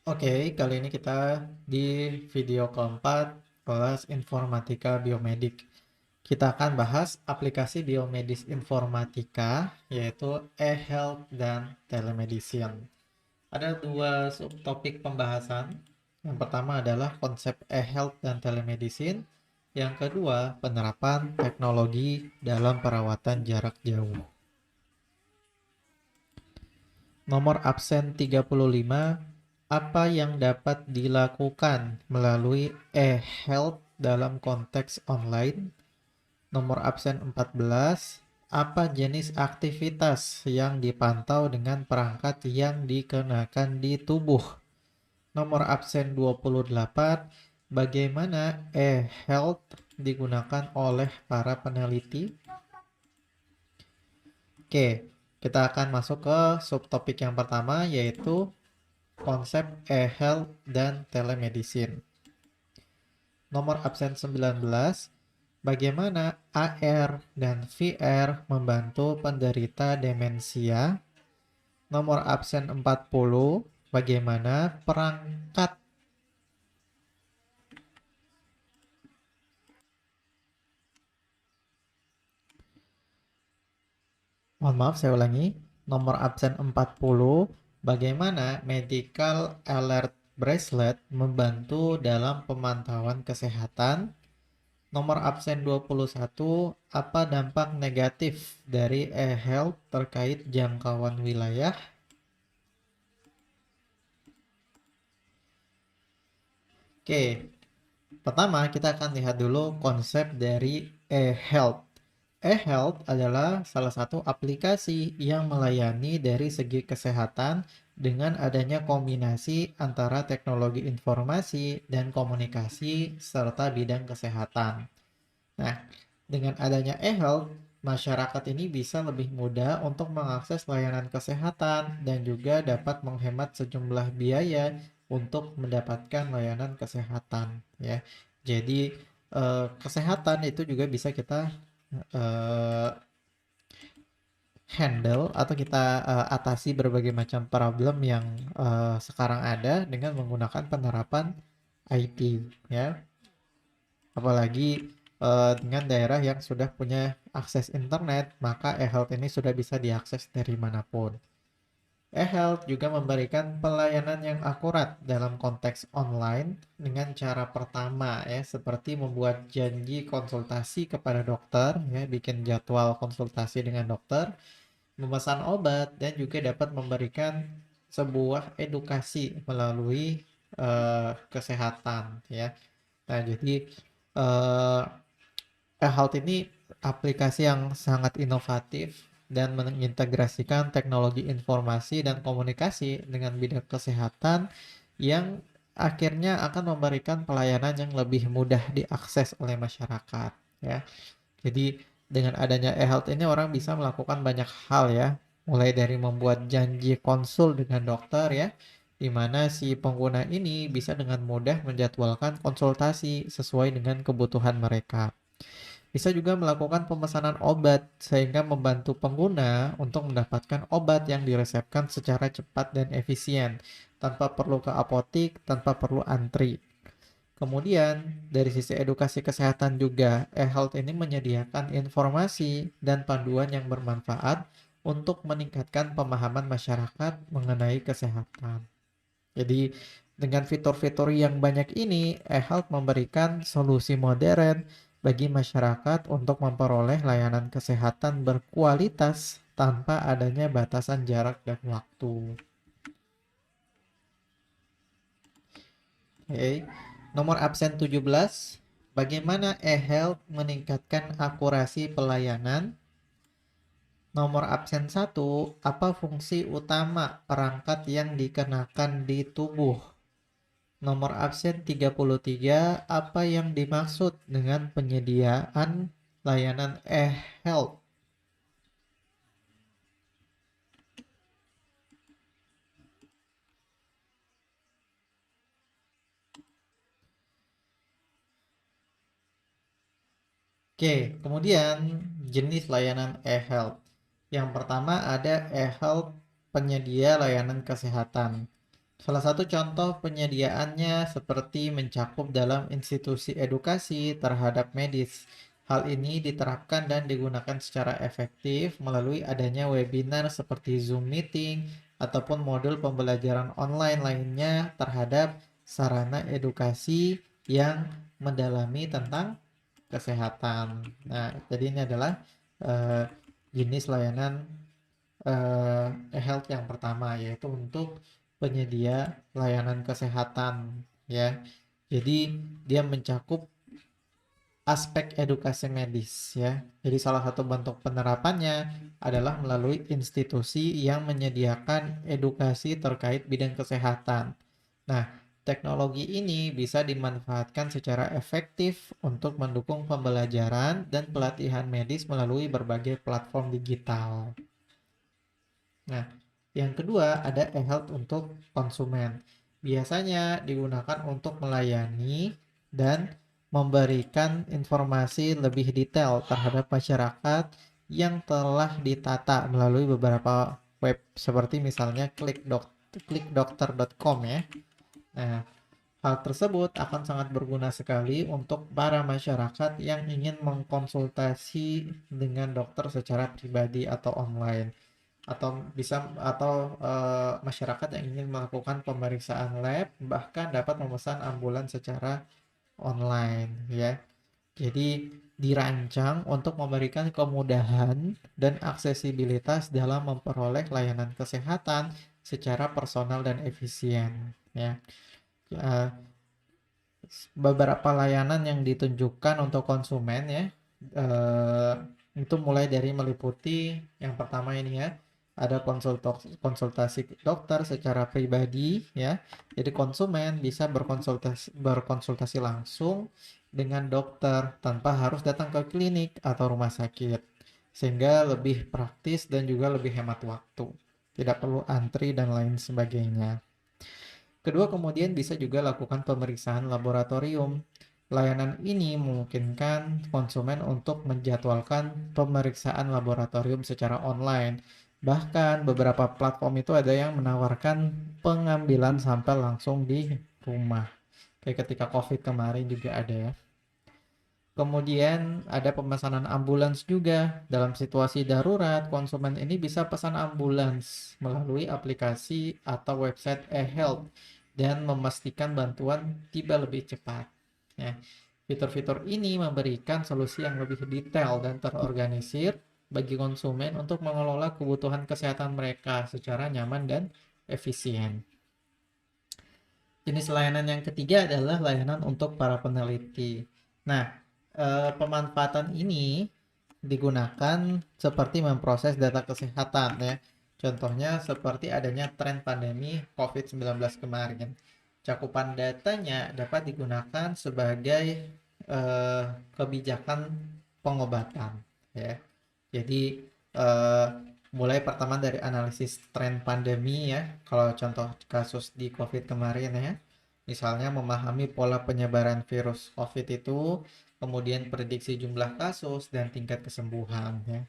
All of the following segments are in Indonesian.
Oke, kali ini kita di video keempat kelas Informatika Biomedik. Kita akan bahas aplikasi biomedis informatika, yaitu e-health dan telemedicine. Ada dua subtopik pembahasan. Yang pertama adalah konsep e-health dan telemedicine. Yang kedua, penerapan teknologi dalam perawatan jarak jauh. Nomor absen 35, apa yang dapat dilakukan melalui e-health dalam konteks online? Nomor absen 14, apa jenis aktivitas yang dipantau dengan perangkat yang dikenakan di tubuh? Nomor absen 28, bagaimana e-health digunakan oleh para peneliti? Oke, kita akan masuk ke subtopik yang pertama, yaitu konsep e-health dan telemedicine. Nomor absen 19, bagaimana AR dan VR membantu penderita demensia? Nomor absen 40, bagaimana perangkat. Mohon maaf, saya ulangi. Nomor absen 40, bagaimana medical alert bracelet membantu dalam pemantauan kesehatan? Nomor absen 21, apa dampak negatif dari e-health terkait jangkauan wilayah? Oke, pertama kita akan lihat dulu konsep dari e-health. E-health adalah salah satu aplikasi yang melayani dari segi kesehatan dengan adanya kombinasi antara teknologi informasi dan komunikasi serta bidang kesehatan. Nah, dengan adanya e-health, masyarakat ini bisa lebih mudah untuk mengakses layanan kesehatan dan juga dapat menghemat sejumlah biaya untuk mendapatkan layanan kesehatan, ya. Jadi, kesehatan itu juga bisa kita eh, handle atau kita atasi berbagai macam problem yang sekarang ada dengan menggunakan penerapan IT, ya. Apalagi dengan daerah yang sudah punya akses internet, maka e-health ini sudah bisa diakses dari manapun. E-health juga memberikan pelayanan yang akurat dalam konteks online dengan cara pertama, ya, seperti membuat janji konsultasi kepada dokter, ya, bikin jadwal konsultasi dengan dokter, memesan obat, dan juga dapat memberikan sebuah edukasi melalui kesehatan, ya. Nah, jadi eh, e-health ini aplikasi yang sangat inovatif dan mengintegrasikan teknologi informasi dan komunikasi dengan bidang kesehatan yang akhirnya akan memberikan pelayanan yang lebih mudah diakses oleh masyarakat, ya. Jadi dengan adanya e-health ini orang bisa melakukan banyak hal, ya, mulai dari membuat janji konsul dengan dokter, ya, di mana si pengguna ini bisa dengan mudah menjadwalkan konsultasi sesuai dengan kebutuhan mereka. Bisa juga melakukan pemesanan obat sehingga membantu pengguna untuk mendapatkan obat yang diresepkan secara cepat dan efisien tanpa perlu ke apotik, tanpa perlu antri. Kemudian, dari sisi edukasi kesehatan juga, e-health ini menyediakan informasi dan panduan yang bermanfaat untuk meningkatkan pemahaman masyarakat mengenai kesehatan. Jadi, dengan fitur-fitur yang banyak ini, e-health memberikan solusi modern bagi masyarakat untuk memperoleh layanan kesehatan berkualitas tanpa adanya batasan jarak dan waktu. Oke. Nomor absen 17, bagaimana e-health meningkatkan akurasi pelayanan? Nomor absen 1, apa fungsi utama perangkat yang dikenakan di tubuh? Nomor absen 33, apa yang dimaksud dengan penyediaan layanan e-health? Oke, kemudian jenis layanan e-health. Yang pertama ada e-health penyedia layanan kesehatan. Salah satu contoh penyediaannya seperti mencakup dalam institusi edukasi terhadap medis. Hal ini diterapkan dan digunakan secara efektif melalui adanya webinar seperti Zoom meeting ataupun modul pembelajaran online lainnya terhadap sarana edukasi yang mendalami tentang kesehatan. Nah, jadi ini adalah eh, jenis layanan e-health yang pertama, yaitu untuk penyedia layanan kesehatan, ya. Jadi dia mencakup aspek edukasi medis, ya. Jadi salah satu bentuk penerapannya adalah melalui institusi yang menyediakan edukasi terkait bidang kesehatan. Nah, teknologi ini bisa dimanfaatkan secara efektif untuk mendukung pembelajaran dan pelatihan medis melalui berbagai platform digital. Nah, yang kedua ada e-health untuk konsumen. Biasanya digunakan untuk melayani dan memberikan informasi lebih detail terhadap masyarakat yang telah ditata melalui beberapa web seperti misalnya klikdokter.com, ya. Nah, hal tersebut akan sangat berguna sekali untuk para masyarakat yang ingin mengkonsultasi dengan dokter secara pribadi atau online, atau masyarakat yang ingin melakukan pemeriksaan lab bahkan dapat memesan ambulans secara online, ya. Jadi dirancang untuk memberikan kemudahan dan aksesibilitas dalam memperoleh layanan kesehatan secara personal dan efisien, ya. Eh, Beberapa layanan yang ditunjukkan untuk konsumen, ya, eh, itu mulai dari meliputi yang pertama ini, ya, ada konsultasi dokter secara pribadi, ya. Jadi konsumen bisa berkonsultasi langsung dengan dokter tanpa harus datang ke klinik atau rumah sakit, sehingga lebih praktis dan juga lebih hemat waktu, tidak perlu antri dan lain sebagainya. Kedua, kemudian bisa juga lakukan pemeriksaan laboratorium. Layanan ini memungkinkan konsumen untuk menjadwalkan pemeriksaan laboratorium secara online. Bahkan beberapa platform itu ada yang menawarkan pengambilan sampel langsung di rumah. Kayak ketika COVID kemarin juga ada, ya. Kemudian ada pemesanan ambulans juga. Dalam situasi darurat, konsumen ini bisa pesan ambulans melalui aplikasi atau website e-health dan memastikan bantuan tiba lebih cepat. Ya, fitur-fitur ini memberikan solusi yang lebih detail dan terorganisir bagi konsumen untuk mengelola kebutuhan kesehatan mereka secara nyaman dan efisien. Jenis layanan yang ketiga adalah layanan untuk para peneliti. Nah, pemanfaatan ini digunakan seperti memproses data kesehatan, ya. Contohnya seperti adanya tren pandemi COVID-19 kemarin. Cakupan datanya dapat digunakan sebagai eh, kebijakan pengobatan, ya. Jadi eh, mulai pertama dari analisis tren pandemi, ya. Kalau contoh kasus di COVID kemarin, ya. Misalnya memahami pola penyebaran virus COVID itu, kemudian prediksi jumlah kasus dan tingkat kesembuhan, ya.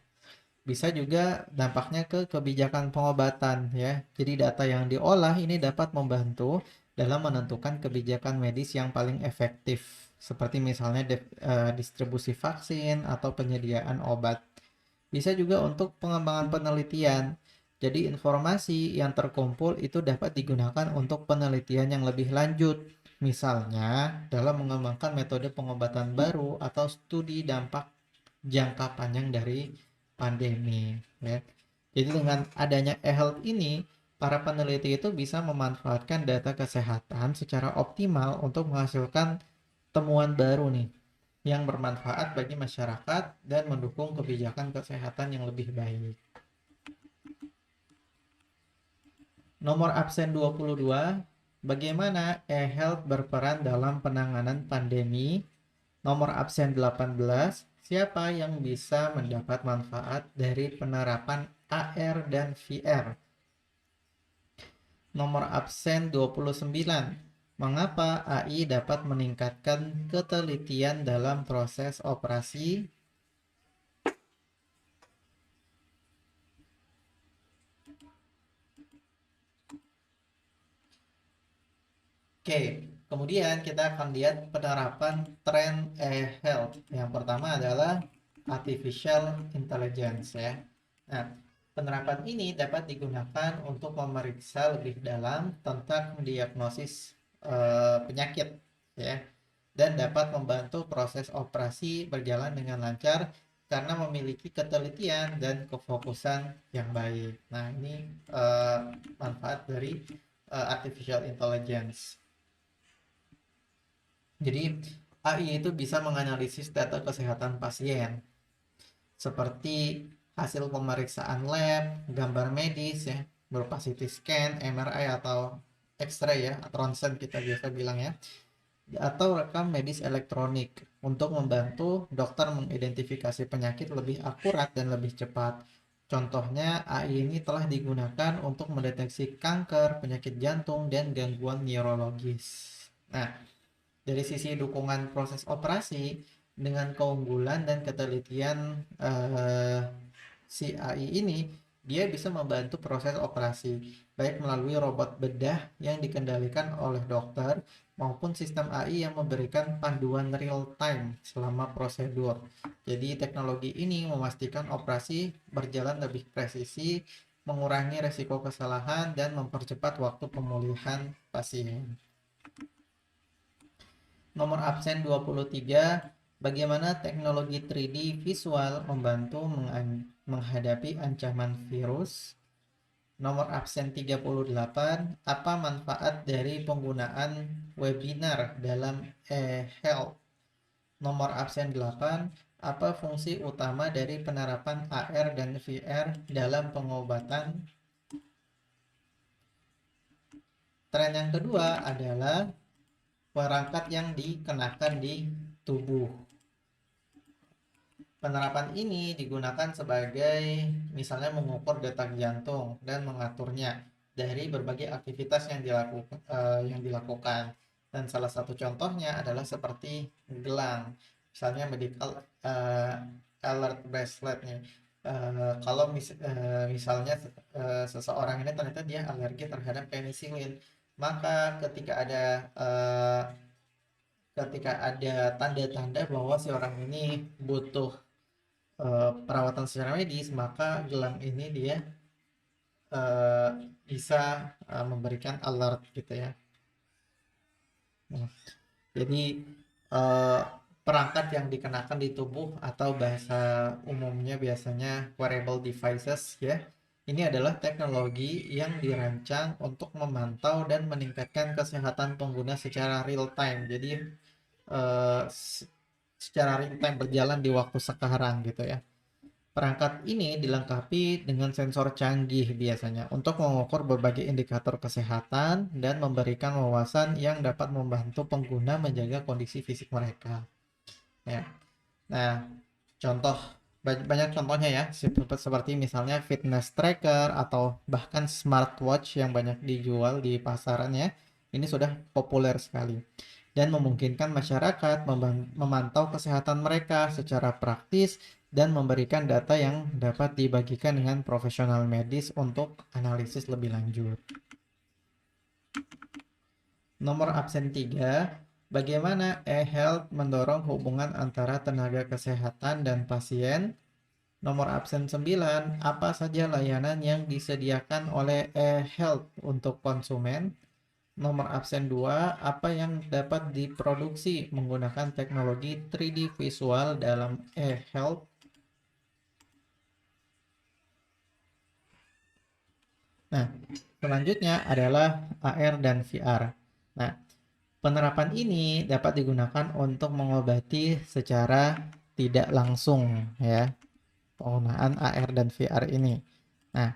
Bisa juga dampaknya ke kebijakan pengobatan, ya. Jadi data yang diolah ini dapat membantu dalam menentukan kebijakan medis yang paling efektif, seperti misalnya distribusi vaksin atau penyediaan obat. Bisa juga untuk pengembangan penelitian. Jadi informasi yang terkumpul itu dapat digunakan untuk penelitian yang lebih lanjut. Misalnya dalam mengembangkan metode pengobatan baru atau studi dampak jangka panjang dari pandemi, ya. Jadi dengan adanya e-health ini, para peneliti itu bisa memanfaatkan data kesehatan secara optimal untuk menghasilkan temuan baru nih yang bermanfaat bagi masyarakat dan mendukung kebijakan kesehatan yang lebih baik. Nomor absen 22, bagaimana e-health berperan dalam penanganan pandemi? Nomor absen 18, siapa yang bisa mendapat manfaat dari penerapan AR dan VR? Nomor absen 29, mengapa AI dapat meningkatkan ketelitian dalam proses operasi? Oke, kemudian kita akan lihat penerapan tren e-health. Yang pertama adalah artificial intelligence ya. Nah, penerapan ini dapat digunakan untuk memeriksa lebih dalam tentang diagnosis penyakit ya, dan dapat membantu proses operasi berjalan dengan lancar karena memiliki ketelitian dan kefokusan yang baik. Nah, ini manfaat dari artificial intelligence. Jadi AI itu bisa menganalisis data kesehatan pasien seperti hasil pemeriksaan lab, gambar medis ya, berupa CT scan, MRI atau X-ray ya, atau ronsen kita biasa bilang ya, atau rekam medis elektronik untuk membantu dokter mengidentifikasi penyakit lebih akurat dan lebih cepat. Contohnya, AI ini telah digunakan untuk mendeteksi kanker, penyakit jantung, dan gangguan neurologis. Nah, dari sisi dukungan proses operasi, dengan keunggulan dan ketelitian si AI ini, dia bisa membantu proses operasi, baik melalui robot bedah yang dikendalikan oleh dokter maupun sistem AI yang memberikan panduan real time selama prosedur. Jadi teknologi ini memastikan operasi berjalan lebih presisi, mengurangi resiko kesalahan, dan mempercepat waktu pemulihan pasien. Nomor absen 23, bagaimana teknologi 3D visual membantu menghadapi ancaman virus. Nomor absen 38, apa manfaat dari penggunaan webinar dalam e-health. Nomor absen 8, apa fungsi utama dari penerapan AR dan VR dalam pengobatan. Tren yang kedua adalah perangkat yang dikenakan di tubuh. Penerapan ini digunakan sebagai misalnya mengukur detak jantung dan mengaturnya dari berbagai aktivitas yang dilakukan. Dan salah satu contohnya adalah seperti gelang, misalnya medical alert bracelet nih. Kalau misalnya seseorang ini ternyata dia alergi terhadap penisilin, maka ketika ada tanda-tanda bahwa si orang ini butuh perawatan secara medis, maka gelang ini dia uh, bisa memberikan alert gitu ya. Nah, jadi uh, perangkat yang dikenakan di tubuh atau bahasa umumnya biasanya wearable devices ya. Ini adalah teknologi yang dirancang untuk memantau dan meningkatkan kesehatan pengguna secara real time. Jadi uh, secara real time berjalan di waktu sekarang gitu ya. Perangkat ini dilengkapi dengan sensor canggih biasanya untuk mengukur berbagai indikator kesehatan dan memberikan wawasan yang dapat membantu pengguna menjaga kondisi fisik mereka. Ya. Nah, banyak contohnya ya, seperti misalnya fitness tracker atau bahkan smartwatch yang banyak dijual di pasaran ya. Ini sudah populer sekali dan memungkinkan masyarakat memantau kesehatan mereka secara praktis dan memberikan data yang dapat dibagikan dengan profesional medis untuk analisis lebih lanjut. Nomor absen 3, bagaimana e-health mendorong hubungan antara tenaga kesehatan dan pasien. Nomor absen 9, apa saja layanan yang disediakan oleh e-health untuk konsumen. Nomor absen 2, apa yang dapat diproduksi menggunakan teknologi 3D visual dalam e-health. Nah, selanjutnya adalah AR dan VR. Nah, penerapan ini dapat digunakan untuk mengobati secara tidak langsung ya, penggunaan AR dan VR ini. Nah,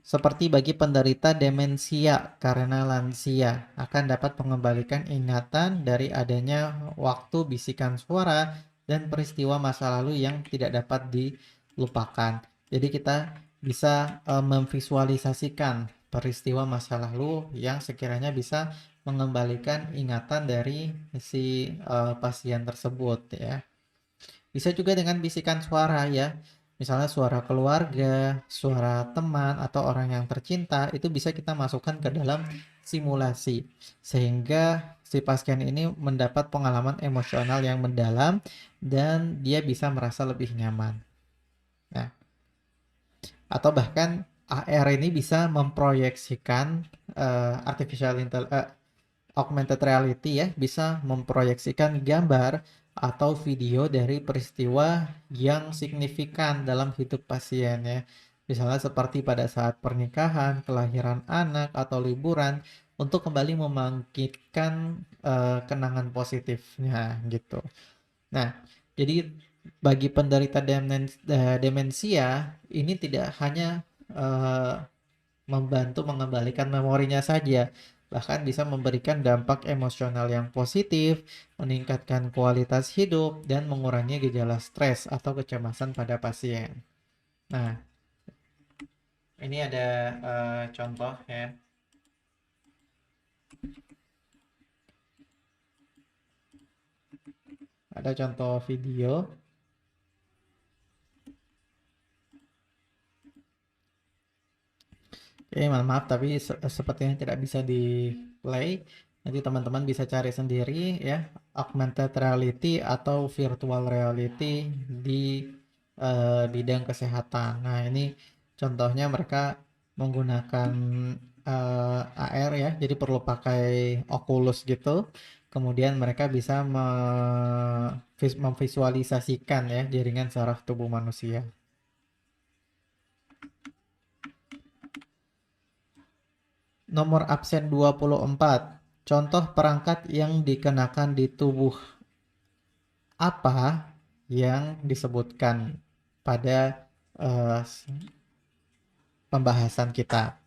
seperti bagi penderita demensia karena lansia akan dapat mengembalikan ingatan dari adanya waktu bisikan suara dan peristiwa masa lalu yang tidak dapat dilupakan. Jadi kita bisa memvisualisasikan peristiwa masa lalu yang sekiranya bisa mengembalikan ingatan dari si pasien tersebut ya. Bisa juga dengan bisikan suara ya. Misalnya suara keluarga, suara teman, atau orang yang tercinta, itu bisa kita masukkan ke dalam simulasi. Sehingga si pasien ini mendapat pengalaman emosional yang mendalam dan dia bisa merasa lebih nyaman. Nah, atau bahkan AR ini bisa memproyeksikan augmented reality ya, bisa memproyeksikan gambar atau video dari peristiwa yang signifikan dalam hidup pasien ya. Misalnya seperti pada saat pernikahan, kelahiran anak, atau liburan untuk kembali membangkitkan kenangan positifnya gitu. Nah, jadi bagi penderita demensia ini tidak hanya eh, membantu mengembalikan memorinya saja, bahkan bisa memberikan dampak emosional yang positif, meningkatkan kualitas hidup, dan mengurangi gejala stres atau kecemasan pada pasien. Nah, ini ada contoh ya. Ada contoh video. Oke, maaf tapi sepertinya tidak bisa di play. Nanti teman-teman bisa cari sendiri ya, augmented reality atau virtual reality di bidang kesehatan. Nah, ini contohnya mereka menggunakan AR ya, jadi perlu pakai Oculus gitu. Kemudian mereka bisa memvisualisasikan ya jaringan saraf tubuh manusia. Nomor absen 24. Contoh perangkat yang dikenakan di tubuh apa yang disebutkan pada eh, pembahasan kita.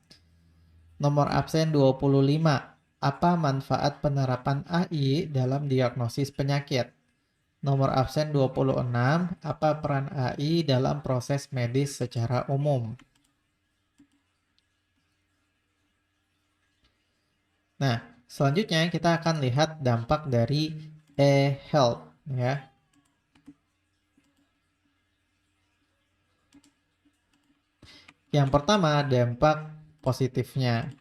Nomor absen 25. Apa manfaat penerapan AI dalam diagnosis penyakit? Nomor absen 26. Apa peran AI dalam proses medis secara umum? Nah, selanjutnya kita akan lihat dampak dari e-health ya. Yang pertama, dampak positifnya.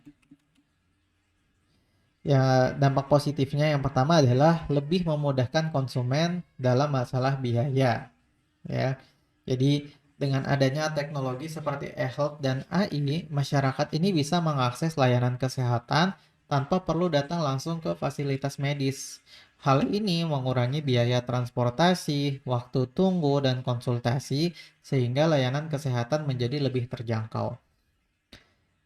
Ya, dampak positifnya yang pertama adalah lebih memudahkan konsumen dalam masalah biaya, ya. Jadi dengan adanya teknologi seperti e-health dan AI, masyarakat ini bisa mengakses layanan kesehatan tanpa perlu datang langsung ke fasilitas medis. Hal ini mengurangi biaya transportasi, waktu tunggu, dan konsultasi, sehingga layanan kesehatan menjadi lebih terjangkau.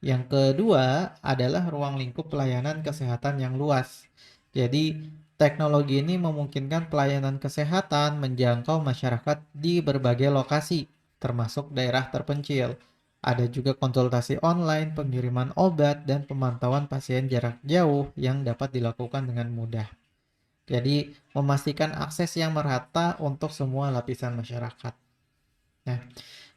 Yang kedua adalah ruang lingkup pelayanan kesehatan yang luas. Jadi, teknologi ini memungkinkan pelayanan kesehatan menjangkau masyarakat di berbagai lokasi, termasuk daerah terpencil. Ada juga konsultasi online, pengiriman obat, dan pemantauan pasien jarak jauh yang dapat dilakukan dengan mudah. Jadi, memastikan akses yang merata untuk semua lapisan masyarakat. Nah,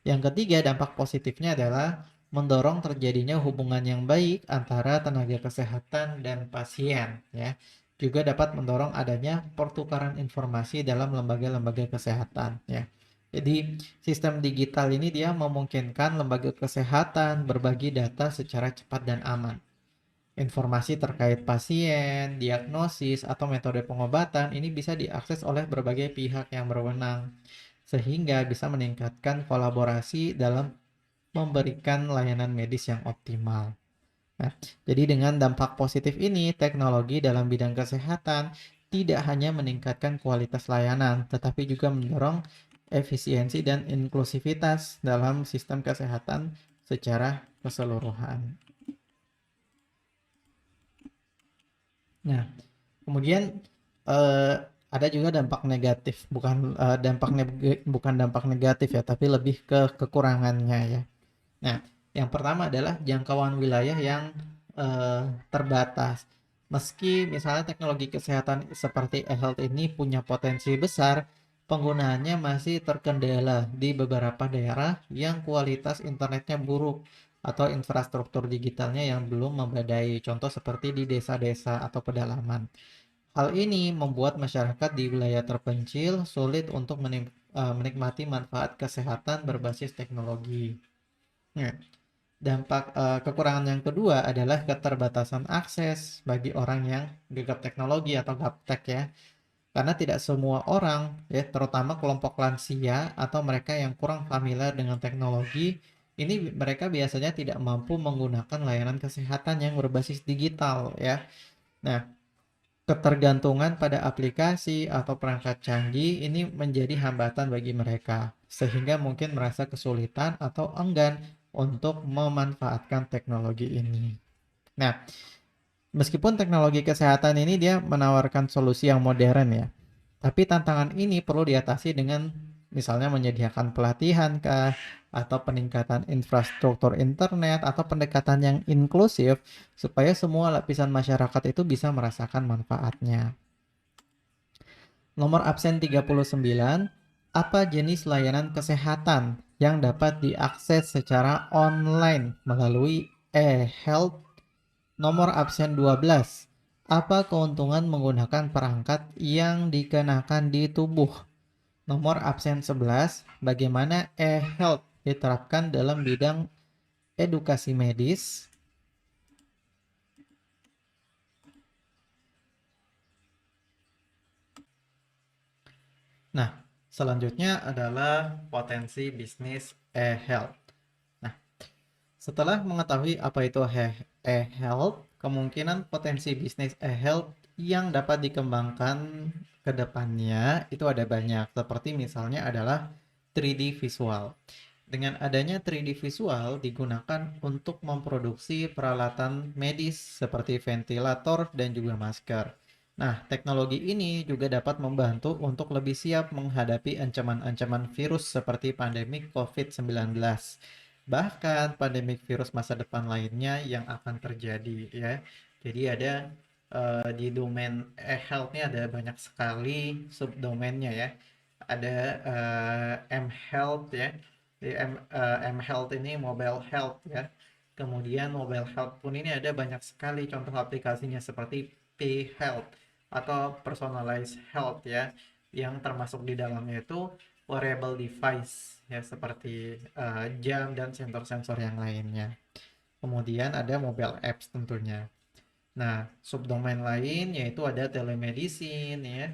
yang ketiga, dampak positifnya adalah mendorong terjadinya hubungan yang baik antara tenaga kesehatan dan pasien, ya. Juga dapat mendorong adanya pertukaran informasi dalam lembaga-lembaga kesehatan, ya. Jadi, sistem digital ini dia memungkinkan lembaga kesehatan berbagi data secara cepat dan aman. Informasi terkait pasien, diagnosis, atau metode pengobatan ini bisa diakses oleh berbagai pihak yang berwenang, sehingga bisa meningkatkan kolaborasi dalam memberikan layanan medis yang optimal. Nah, jadi dengan dampak positif ini, teknologi dalam bidang kesehatan tidak hanya meningkatkan kualitas layanan, tetapi juga mendorong efisiensi dan inklusivitas dalam sistem kesehatan secara keseluruhan. Nah, kemudian eh, ada juga dampak negatif, bukan dampak negatif ya, tapi lebih ke kekurangannya ya. Nah, yang pertama adalah jangkauan wilayah yang terbatas. Meski misalnya teknologi kesehatan seperti e-health ini punya potensi besar, penggunaannya masih terkendala di beberapa daerah yang kualitas internetnya buruk atau infrastruktur digitalnya yang belum memadai. Contoh seperti di desa-desa atau pedalaman. Hal ini membuat masyarakat di wilayah terpencil sulit untuk menikmati manfaat kesehatan berbasis teknologi. Nah, kekurangan yang kedua adalah keterbatasan akses bagi orang yang gegap teknologi atau gaptek ya. Karena tidak semua orang, ya, terutama kelompok lansia atau mereka yang kurang familiar dengan teknologi, ini mereka biasanya tidak mampu menggunakan layanan kesehatan yang berbasis digital, ya. Nah, ketergantungan pada aplikasi atau perangkat canggih ini menjadi hambatan bagi mereka, sehingga mungkin merasa kesulitan atau enggan untuk memanfaatkan teknologi ini. Nah, meskipun teknologi kesehatan ini dia menawarkan solusi yang modern ya, tapi tantangan ini perlu diatasi dengan misalnya menyediakan pelatihan kah, atau peningkatan infrastruktur internet, atau pendekatan yang inklusif supaya semua lapisan masyarakat itu bisa merasakan manfaatnya. Nomor absen 39, apa jenis layanan kesehatan yang dapat diakses secara online melalui e-health? Nomor absen 12, apa keuntungan menggunakan perangkat yang dikenakan di tubuh? Nomor absen 11, bagaimana e-health diterapkan dalam bidang edukasi medis? Nah, selanjutnya adalah potensi bisnis e-health. Nah, setelah mengetahui apa itu e-health, kemungkinan potensi bisnis e-health yang dapat dikembangkan ke depannya itu ada banyak, seperti misalnya adalah 3D visual. Dengan adanya 3D visual digunakan untuk memproduksi peralatan medis seperti ventilator dan juga masker. Nah, teknologi ini juga dapat membantu untuk lebih siap menghadapi ancaman-ancaman virus seperti pandemi COVID-19. Bahkan pandemi virus masa depan lainnya yang akan terjadi ya. Jadi ada di domain e-health ini ada banyak sekali subdomainnya ya. Ada m-health ya. Di m-health ini mobile health ya. Kemudian mobile health pun ini ada banyak sekali contoh aplikasinya seperti p-health atau personalized health ya, yang termasuk di dalamnya itu wearable device ya, seperti jam dan sensor-sensor yang lainnya. Kemudian ada mobile apps tentunya. Nah, subdomain lain yaitu ada telemedicine ya,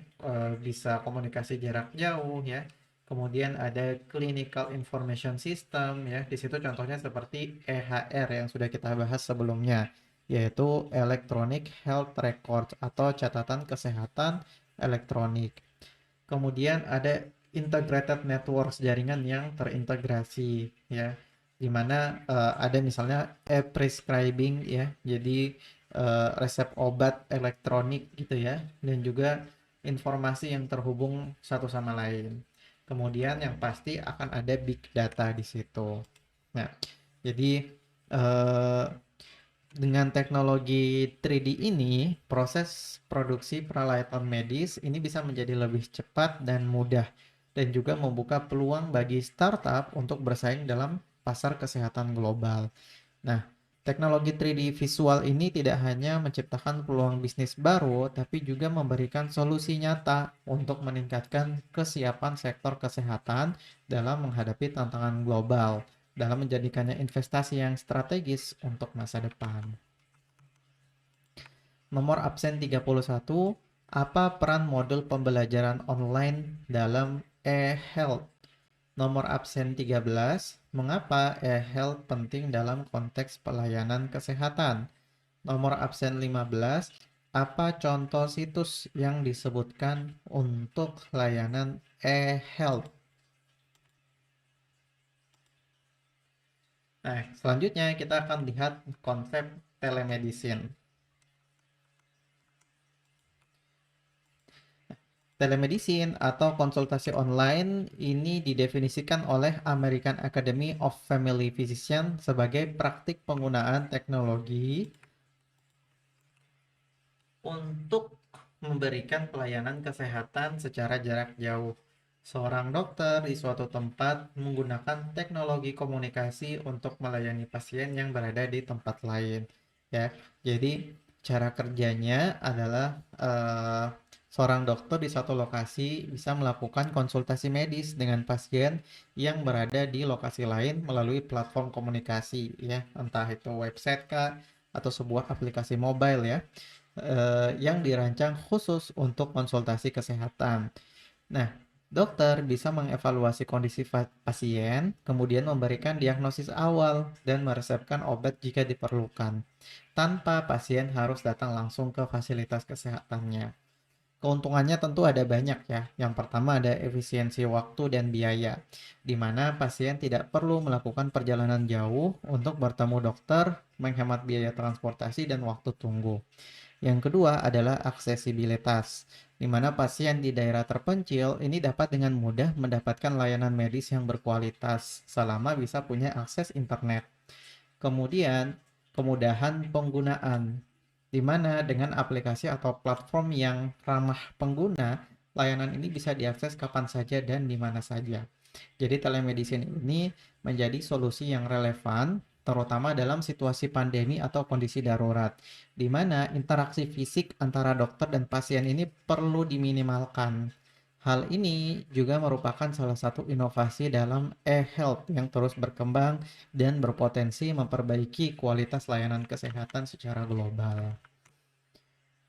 bisa komunikasi jarak jauh ya. Kemudian ada clinical information system ya. Di situ contohnya seperti EHR yang sudah kita bahas sebelumnya, yaitu electronic health record atau catatan kesehatan elektronik. Kemudian ada integrated networks, jaringan yang terintegrasi ya, di mana ada misalnya e-prescribing ya, jadi resep obat elektronik gitu ya, dan juga informasi yang terhubung satu sama lain. Kemudian yang pasti akan ada big data di situ. Nah, jadi eh, dengan teknologi 3D ini, proses produksi peralatan medis ini bisa menjadi lebih cepat dan mudah, dan juga membuka peluang bagi startup untuk bersaing dalam pasar kesehatan global. Nah, teknologi 3D visual ini tidak hanya menciptakan peluang bisnis baru, tapi juga memberikan solusi nyata untuk meningkatkan kesiapan sektor kesehatan dalam menghadapi tantangan global, dalam menjadikannya investasi yang strategis untuk masa depan. Nomor absen 31, apa peran modul pembelajaran online dalam e-health? Nomor absen 13, mengapa e-health penting dalam konteks pelayanan kesehatan? Nomor absen 15, apa contoh situs yang disebutkan untuk layanan e-health? Nah, selanjutnya kita akan lihat konsep telemedicine. Telemedicine atau konsultasi online ini didefinisikan oleh American Academy of Family Physicians sebagai praktik penggunaan teknologi untuk memberikan pelayanan kesehatan secara jarak jauh. Seorang dokter di suatu tempat menggunakan teknologi komunikasi untuk melayani pasien yang berada di tempat lain. Ya, jadi Cara kerjanya adalah seorang dokter di satu lokasi bisa melakukan konsultasi medis dengan pasien yang berada di lokasi lain melalui platform komunikasi ya, entah itu website kah atau sebuah aplikasi mobile ya, yang dirancang khusus untuk konsultasi kesehatan. Nah, dokter bisa mengevaluasi kondisi pasien, kemudian memberikan diagnosis awal dan meresepkan obat jika diperlukan, tanpa pasien harus datang langsung ke fasilitas kesehatannya. Keuntungannya tentu ada banyak ya. Yang pertama ada efisiensi waktu dan biaya, di mana pasien tidak perlu melakukan perjalanan jauh untuk bertemu dokter, menghemat biaya transportasi dan waktu tunggu. Yang kedua adalah aksesibilitas, di mana pasien di daerah terpencil ini dapat dengan mudah mendapatkan layanan medis yang berkualitas selama bisa punya akses internet. Kemudian, kemudahan penggunaan, di mana dengan aplikasi atau platform yang ramah pengguna, layanan ini bisa diakses kapan saja dan di mana saja. Jadi telemedicine ini menjadi solusi yang relevan, terutama dalam situasi pandemi atau kondisi darurat, di mana interaksi fisik antara dokter dan pasien ini perlu diminimalkan. Hal ini juga merupakan salah satu inovasi dalam e-health yang terus berkembang dan berpotensi memperbaiki kualitas layanan kesehatan secara global.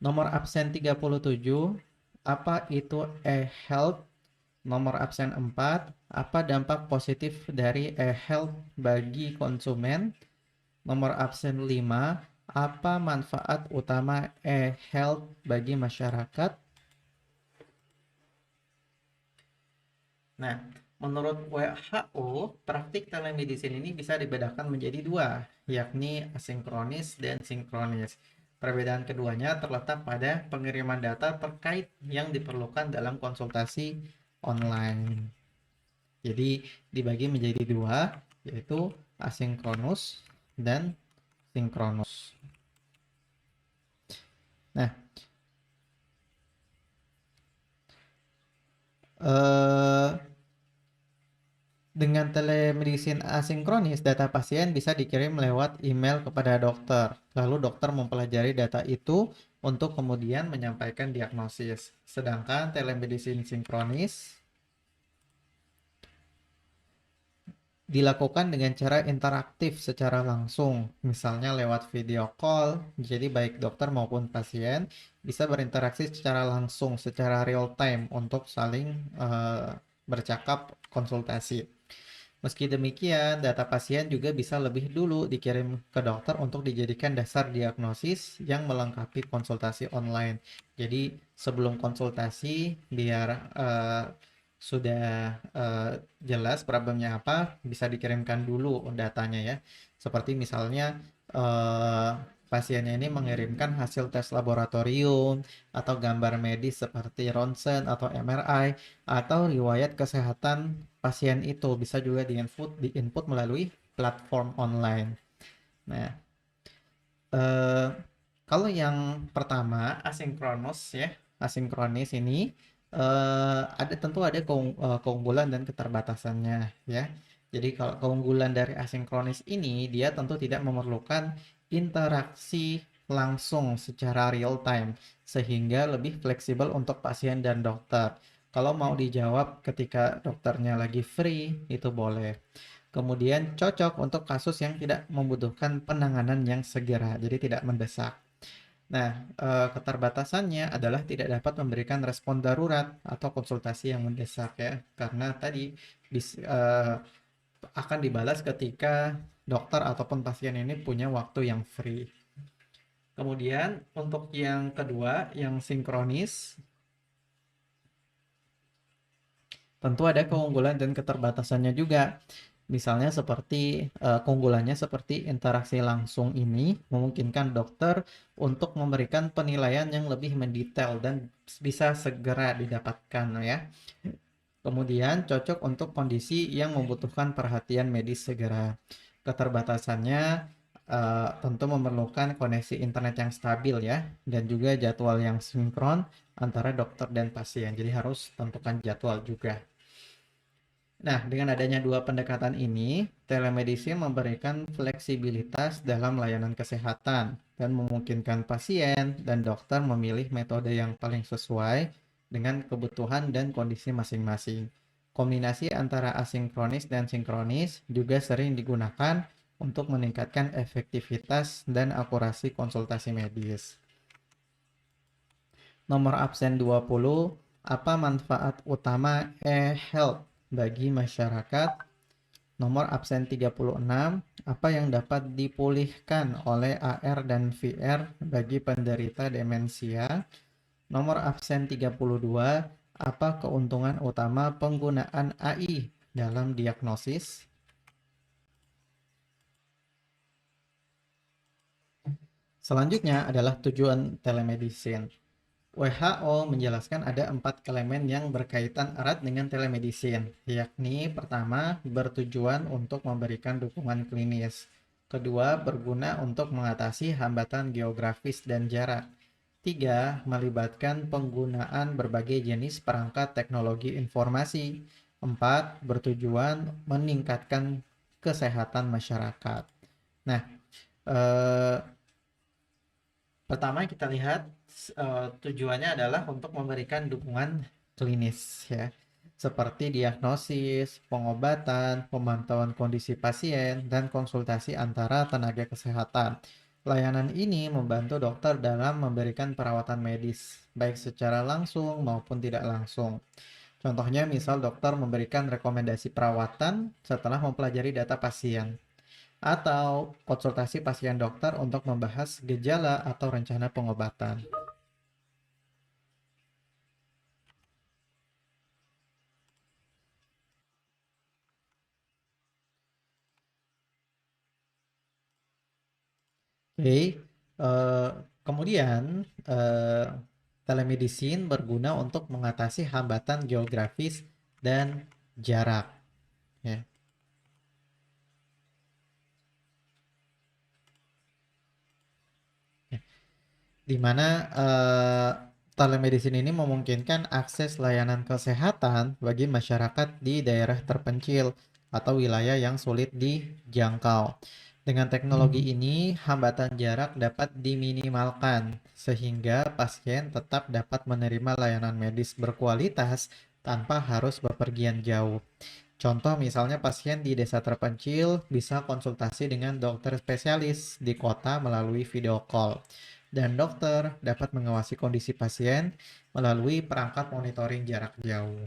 Nomor absen 37, apa itu e-health? Nomor absen 4, apa dampak positif dari e-health bagi konsumen? Nomor absen 5, apa manfaat utama e-health bagi masyarakat? Nah, menurut WHO, praktik telemedicine ini bisa dibedakan menjadi dua, yakni asinkronis dan sinkronis. Perbedaan keduanya terletak pada pengiriman data terkait yang diperlukan dalam konsultasi online. Jadi dibagi menjadi dua, yaitu asinkronus dan sinkronus. Nah, eh, dengan telemedicine asinkronis, data pasien bisa dikirim lewat email kepada dokter. Lalu dokter mempelajari data itu untuk kemudian menyampaikan diagnosis. Sedangkan telemedicine sinkronis dilakukan dengan cara interaktif secara langsung, misalnya lewat video call. Jadi baik dokter maupun pasien bisa berinteraksi secara langsung, secara real time untuk saling bercakap konsultasi. Meski demikian, data pasien juga bisa lebih dulu dikirim ke dokter untuk dijadikan dasar diagnosis yang melengkapi konsultasi online. Jadi sebelum konsultasi, biar sudah jelas problemnya apa, bisa dikirimkan dulu datanya ya. Seperti misalnya eh, pasiennya ini mengirimkan hasil tes laboratorium atau gambar medis seperti ronsen atau MRI atau riwayat kesehatan pasien itu bisa juga di input melalui platform online. Nah, eh, kalau yang pertama asinkronus ya, asinkronis ini tentu ada keunggulan dan keterbatasannya ya. Jadi kalau keunggulan dari asinkronis ini dia tentu tidak memerlukan interaksi langsung secara real time sehingga lebih fleksibel untuk pasien dan dokter. Kalau mau dijawab ketika dokternya lagi free itu boleh. Kemudian cocok untuk kasus yang tidak membutuhkan penanganan yang segera, jadi tidak mendesak. Nah, keterbatasannya adalah tidak dapat memberikan respon darurat atau konsultasi yang mendesak ya, karena tadi akan dibalas ketika dokter ataupun pasien ini punya waktu yang free. Kemudian untuk yang kedua, yang sinkronis, tentu ada keunggulan dan keterbatasannya juga. Misalnya seperti keunggulannya seperti interaksi langsung ini memungkinkan dokter untuk memberikan penilaian yang lebih mendetail dan bisa segera didapatkan ya. Kemudian cocok untuk kondisi yang membutuhkan perhatian medis segera. Keterbatasannya tentu memerlukan koneksi internet yang stabil ya, dan juga jadwal yang sinkron antara dokter dan pasien. Jadi harus tentukan jadwal juga. Nah, dengan adanya dua pendekatan ini, telemedicine memberikan fleksibilitas dalam layanan kesehatan dan memungkinkan pasien dan dokter memilih metode yang paling sesuai dengan kebutuhan dan kondisi masing-masing. Kombinasi antara asinkronis dan sinkronis juga sering digunakan untuk meningkatkan efektivitas dan akurasi konsultasi medis. Nomor absen 20, apa manfaat utama e-health bagi masyarakat? Nomor absen 36, apa yang dapat dipulihkan oleh AR dan VR bagi penderita demensia? Nomor absen 32, apa keuntungan utama penggunaan AI dalam diagnosis? Selanjutnya adalah tujuan telemedicine. WHO menjelaskan ada 4 elemen yang berkaitan erat dengan telemedicine, yakni pertama, bertujuan untuk memberikan dukungan klinis. Kedua, berguna untuk mengatasi hambatan geografis dan jarak. Tiga, melibatkan penggunaan berbagai jenis perangkat teknologi informasi. Empat, bertujuan meningkatkan kesehatan masyarakat. Nah, eh, pertama kita lihat tujuannya adalah untuk memberikan dukungan klinis ya, seperti diagnosis, pengobatan, pemantauan kondisi pasien, dan konsultasi antara tenaga kesehatan. Layanan ini membantu dokter dalam memberikan perawatan medis, baik secara langsung maupun tidak langsung. Contohnya misal dokter memberikan rekomendasi perawatan setelah mempelajari data pasien atau konsultasi pasien dokter untuk membahas gejala atau rencana pengobatan. Oke, kemudian eh, telemedicine berguna untuk mengatasi hambatan geografis dan jarak. Ya. Di mana telemedicine ini memungkinkan akses layanan kesehatan bagi masyarakat di daerah terpencil atau wilayah yang sulit dijangkau. Dengan teknologi ini, hambatan jarak dapat diminimalkan sehingga pasien tetap dapat menerima layanan medis berkualitas tanpa harus bepergian jauh. Contoh misalnya pasien di desa terpencil bisa konsultasi dengan dokter spesialis di kota melalui video call. Dan dokter dapat mengawasi kondisi pasien melalui perangkat monitoring jarak jauh.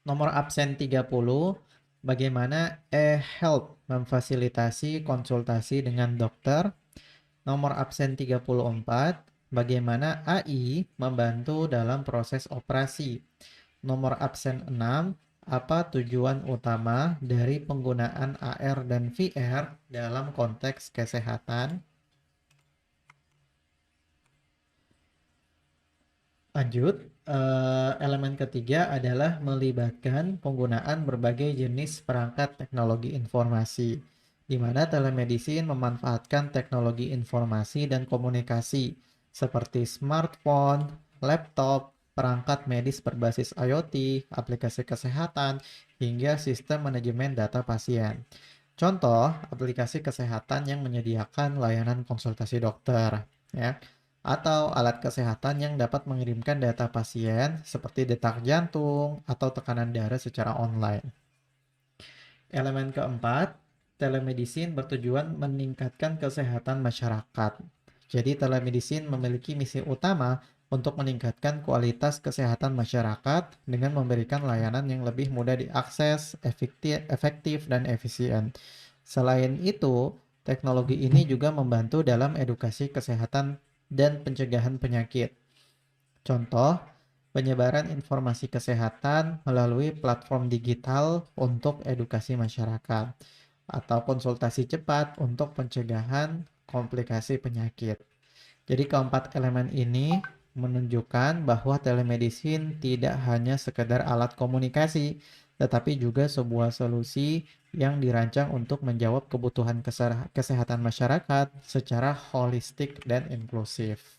Nomor absen 30, bagaimana e-health memfasilitasi konsultasi dengan dokter? Nomor absen 34, bagaimana AI membantu dalam proses operasi? Nomor absen 6, apa tujuan utama dari penggunaan AR dan VR dalam konteks kesehatan? Lanjut, elemen ketiga adalah melibatkan penggunaan berbagai jenis perangkat teknologi informasi, di mana telemedicine memanfaatkan teknologi informasi dan komunikasi seperti smartphone, laptop, perangkat medis berbasis IoT, aplikasi kesehatan, hingga sistem manajemen data pasien. Contoh, aplikasi kesehatan yang menyediakan layanan konsultasi dokter, ya, atau alat kesehatan yang dapat mengirimkan data pasien seperti detak jantung atau tekanan darah secara online. Elemen keempat, telemedicine bertujuan meningkatkan kesehatan masyarakat. Jadi telemedicine memiliki misi utama untuk meningkatkan kualitas kesehatan masyarakat dengan memberikan layanan yang lebih mudah diakses, efektif, dan efisien. Selain itu, teknologi ini juga membantu dalam edukasi kesehatan dan pencegahan penyakit. Contoh, penyebaran informasi kesehatan melalui platform digital untuk edukasi masyarakat atau konsultasi cepat untuk pencegahan komplikasi penyakit. Jadi keempat elemen ini menunjukkan bahwa telemedicine tidak hanya sekedar alat komunikasi, tetapi juga sebuah solusi yang dirancang untuk menjawab kebutuhan kesehatan masyarakat secara holistik dan inklusif.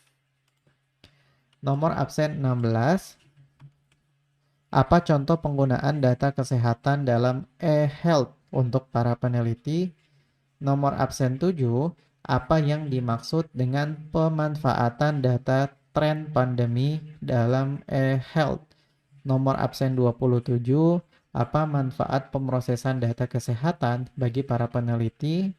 Nomor absen 16, Apa contoh penggunaan data kesehatan dalam e-health untuk para peneliti? Nomor absen 7, apa yang dimaksud dengan pemanfaatan data tren pandemi dalam e-health? Nomor absen 27, apa manfaat pemrosesan data kesehatan bagi para peneliti?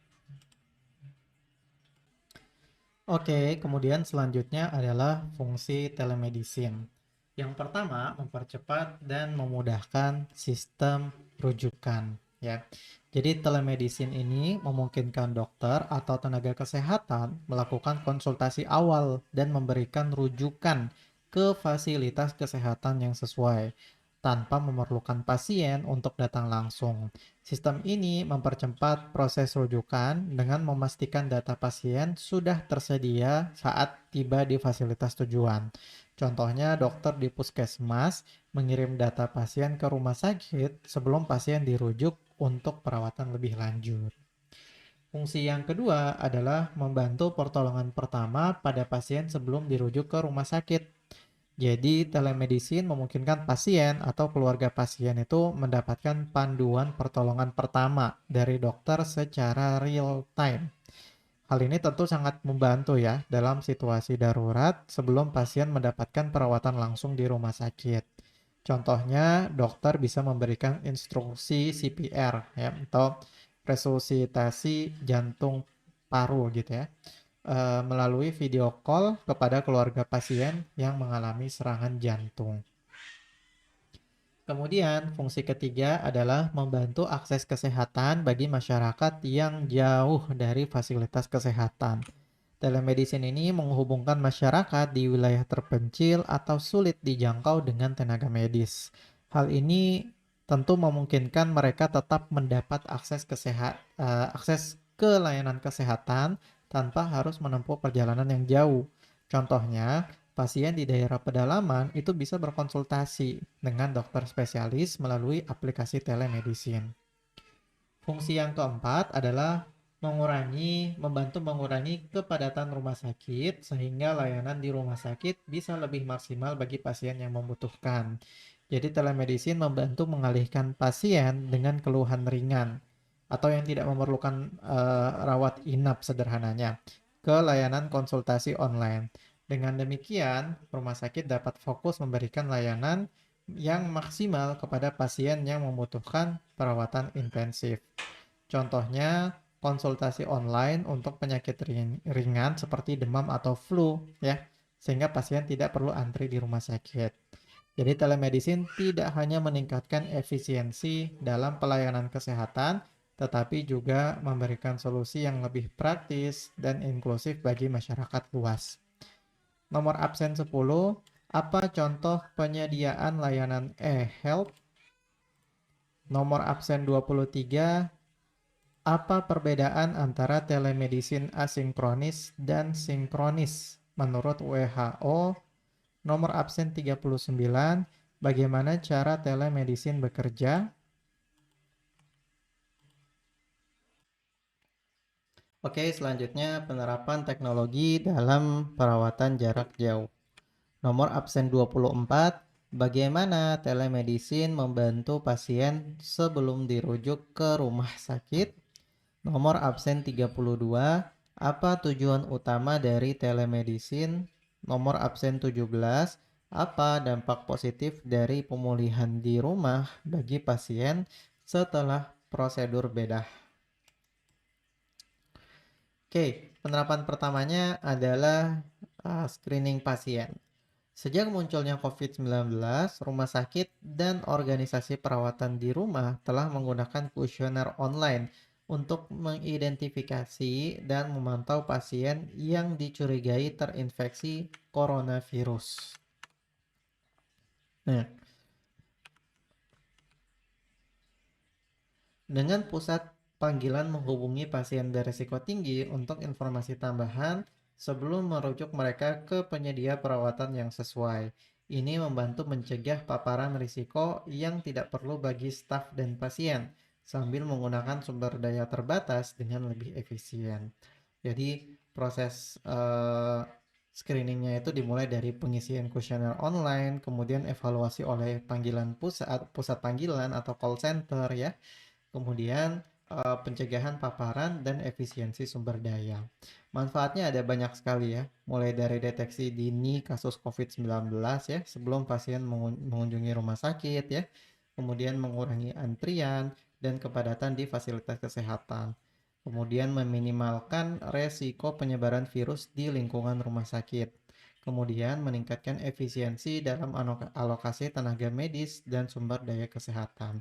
Oke, kemudian selanjutnya adalah fungsi telemedicine. Yang pertama, mempercepat dan memudahkan sistem rujukan, ya. Jadi telemedicine ini memungkinkan dokter atau tenaga kesehatan melakukan konsultasi awal dan memberikan rujukan ke fasilitas kesehatan yang sesuai tanpa memerlukan pasien untuk datang langsung. Sistem ini mempercepat proses rujukan dengan memastikan data pasien sudah tersedia saat tiba di fasilitas tujuan. Contohnya, dokter di puskesmas mengirim data pasien ke rumah sakit sebelum pasien dirujuk untuk perawatan lebih lanjut. Fungsi yang kedua adalah membantu pertolongan pertama pada pasien sebelum dirujuk ke rumah sakit. Jadi, telemedicine memungkinkan pasien atau keluarga pasien itu mendapatkan panduan pertolongan pertama dari dokter secara real time. Hal ini tentu sangat membantu ya dalam situasi darurat sebelum pasien mendapatkan perawatan langsung di rumah sakit. Contohnya, dokter bisa memberikan instruksi CPR ya atau resusitasi jantung paru gitu ya, melalui video call kepada keluarga pasien yang mengalami serangan jantung. Kemudian, fungsi ketiga adalah membantu akses kesehatan bagi masyarakat yang jauh dari fasilitas kesehatan. Telemedicine ini menghubungkan masyarakat di wilayah terpencil atau sulit dijangkau dengan tenaga medis. Hal ini tentu memungkinkan mereka tetap mendapat akses ke layanan kesehatan tanpa harus menempuh perjalanan yang jauh. Contohnya, pasien di daerah pedalaman itu bisa berkonsultasi dengan dokter spesialis melalui aplikasi telemedicine. Fungsi yang keempat adalah membantu mengurangi kepadatan rumah sakit sehingga layanan di rumah sakit bisa lebih maksimal bagi pasien yang membutuhkan. Jadi telemedicine membantu mengalihkan pasien dengan keluhan ringan atau yang tidak memerlukan rawat inap sederhananya ke layanan konsultasi online. Dengan demikian, rumah sakit dapat fokus memberikan layanan yang maksimal kepada pasien yang membutuhkan perawatan intensif. Contohnya, konsultasi online untuk penyakit ringan seperti demam atau flu ya, sehingga pasien tidak perlu antri di rumah sakit. Jadi telemedicine tidak hanya meningkatkan efisiensi dalam pelayanan kesehatan, tetapi juga memberikan solusi yang lebih praktis dan inklusif bagi masyarakat luas. Nomor absen 10, apa contoh penyediaan layanan e-health? Nomor absen 23, apa perbedaan antara telemedicine asinkronis dan sinkronis menurut WHO? Nomor absen 39, bagaimana cara telemedicine bekerja? Oke, selanjutnya penerapan teknologi dalam perawatan jarak jauh. Nomor absen 24, bagaimana telemedicine membantu pasien sebelum dirujuk ke rumah sakit? Nomor absen 32, apa tujuan utama dari telemedicine? Nomor absen 17, apa dampak positif dari pemulihan di rumah bagi pasien setelah prosedur bedah? Oke, penerapan pertamanya adalah screening pasien. Sejak munculnya COVID-19, rumah sakit dan organisasi perawatan di rumah telah menggunakan kuesioner online untuk mengidentifikasi dan memantau pasien yang dicurigai terinfeksi coronavirus. Nah, dengan pusat panggilan menghubungi pasien beresiko tinggi untuk informasi tambahan sebelum merujuk mereka ke penyedia perawatan yang sesuai. Ini membantu mencegah paparan risiko yang tidak perlu bagi staf dan pasien, sambil menggunakan sumber daya terbatas dengan lebih efisien. Jadi, proses Screeningnya itu dimulai dari pengisian kuesioner online, kemudian evaluasi oleh pusat panggilan atau call center ya, kemudian pencegahan paparan dan efisiensi sumber daya. Manfaatnya ada banyak sekali ya, mulai dari deteksi dini kasus COVID-19 ya sebelum pasien mengunjungi rumah sakit ya, kemudian mengurangi antrian dan kepadatan di fasilitas kesehatan. Kemudian meminimalkan resiko penyebaran virus di lingkungan rumah sakit. Kemudian meningkatkan efisiensi dalam alokasi tenaga medis dan sumber daya kesehatan.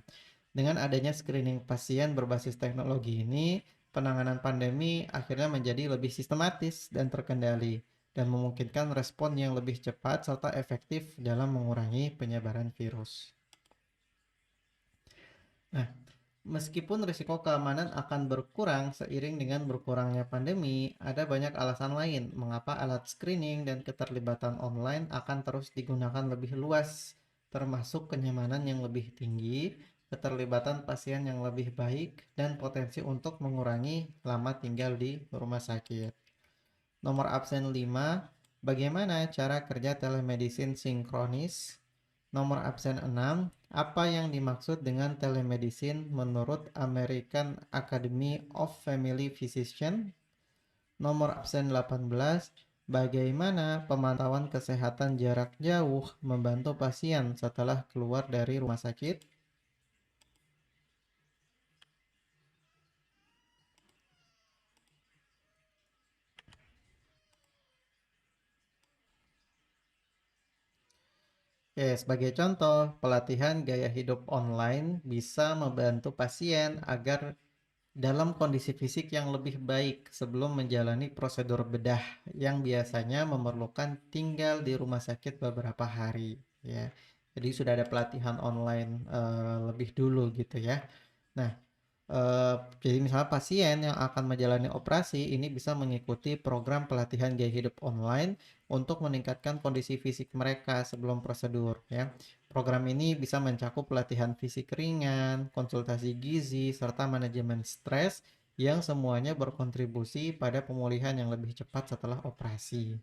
Dengan adanya screening pasien berbasis teknologi ini, penanganan pandemi akhirnya menjadi lebih sistematis dan terkendali dan memungkinkan respon yang lebih cepat serta efektif dalam mengurangi penyebaran virus. Nah, meskipun risiko keamanan akan berkurang seiring dengan berkurangnya pandemi, ada banyak alasan lain mengapa alat screening dan keterlibatan online akan terus digunakan lebih luas, termasuk kenyamanan yang lebih tinggi, keterlibatan pasien yang lebih baik, dan potensi untuk mengurangi lama tinggal di rumah sakit. Nomor absen 5, bagaimana cara kerja telemedicine sinkronis? Nomor absen 6, apa yang dimaksud dengan telemedicine menurut American Academy of Family Physicians? Nomor absen 18, bagaimana pemantauan kesehatan jarak jauh membantu pasien setelah keluar dari rumah sakit? Oke, sebagai contoh, pelatihan gaya hidup online bisa membantu pasien agar dalam kondisi fisik yang lebih baik sebelum menjalani prosedur bedah yang biasanya memerlukan tinggal di rumah sakit beberapa hari ya. Jadi sudah ada pelatihan online lebih dulu gitu ya. Nah, jadi misalnya pasien yang akan menjalani operasi ini bisa mengikuti program pelatihan gaya hidup online untuk meningkatkan kondisi fisik mereka sebelum prosedur ya. Program ini bisa mencakup pelatihan fisik ringan, konsultasi gizi, serta manajemen stres yang semuanya berkontribusi pada pemulihan yang lebih cepat setelah operasi.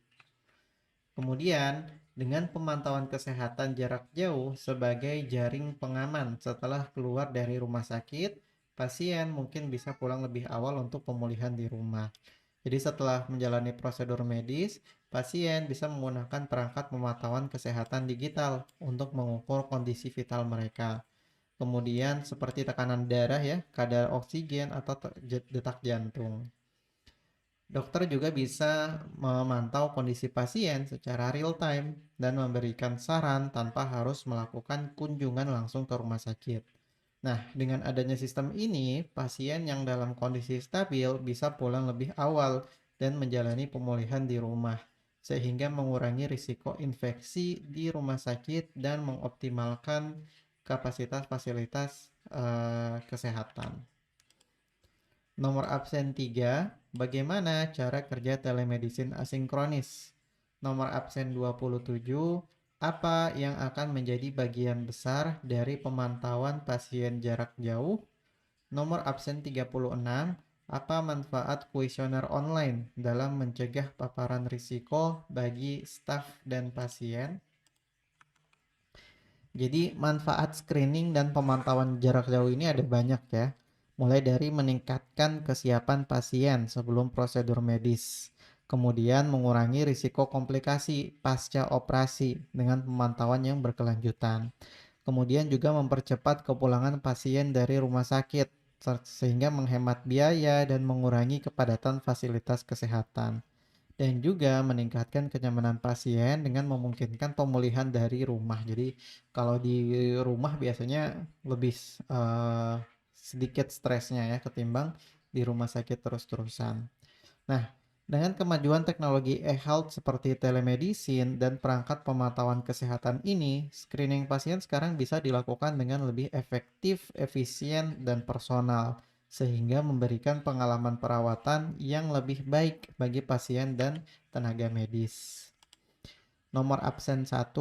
Kemudian, dengan pemantauan kesehatan jarak jauh sebagai jaring pengaman setelah keluar dari rumah sakit, pasien mungkin bisa pulang lebih awal untuk pemulihan di rumah. Jadi setelah menjalani prosedur medis, pasien bisa menggunakan perangkat pemantauan kesehatan digital untuk mengukur kondisi vital mereka. Kemudian seperti tekanan darah ya, kadar oksigen atau detak jantung. Dokter juga bisa memantau kondisi pasien secara real time dan memberikan saran tanpa harus melakukan kunjungan langsung ke rumah sakit. Nah, dengan adanya sistem ini, pasien yang dalam kondisi stabil bisa pulang lebih awal dan menjalani pemulihan di rumah, sehingga mengurangi risiko infeksi di rumah sakit dan mengoptimalkan kapasitas fasilitas kesehatan. Nomor absen 3, bagaimana cara kerja telemedicine asinkronis? Nomor absen 27, apa yang akan menjadi bagian besar dari pemantauan pasien jarak jauh? Nomor absen 36, apa manfaat kuesioner online dalam mencegah paparan risiko bagi staf dan pasien? Jadi manfaat screening dan pemantauan jarak jauh ini ada banyak ya. Mulai dari meningkatkan kesiapan pasien sebelum prosedur medis. Kemudian mengurangi risiko komplikasi pasca operasi dengan pemantauan yang berkelanjutan. Kemudian juga mempercepat kepulangan pasien dari rumah sakit sehingga menghemat biaya dan mengurangi kepadatan fasilitas kesehatan dan juga meningkatkan kenyamanan pasien dengan memungkinkan pemulihan dari rumah. Jadi kalau di rumah biasanya lebih uh, sedikit stresnya ya ketimbang di rumah sakit terus-terusan. Nah, dengan kemajuan teknologi e-health seperti telemedicine dan perangkat pemantauan kesehatan ini, screening pasien sekarang bisa dilakukan dengan lebih efektif, efisien, dan personal, sehingga memberikan pengalaman perawatan yang lebih baik bagi pasien dan tenaga medis. Nomor absen 1,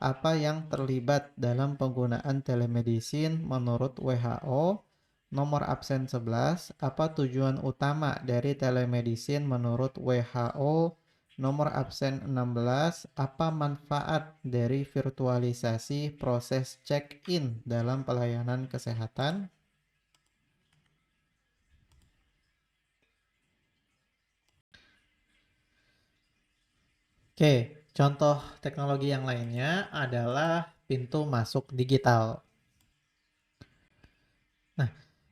apa yang terlibat dalam penggunaan telemedicine menurut WHO? Nomor absen 11, apa tujuan utama dari telemedicine menurut WHO? Nomor absen 16, apa manfaat dari virtualisasi proses check-in dalam pelayanan kesehatan? Oke, contoh teknologi yang lainnya adalah pintu masuk digital. Nah,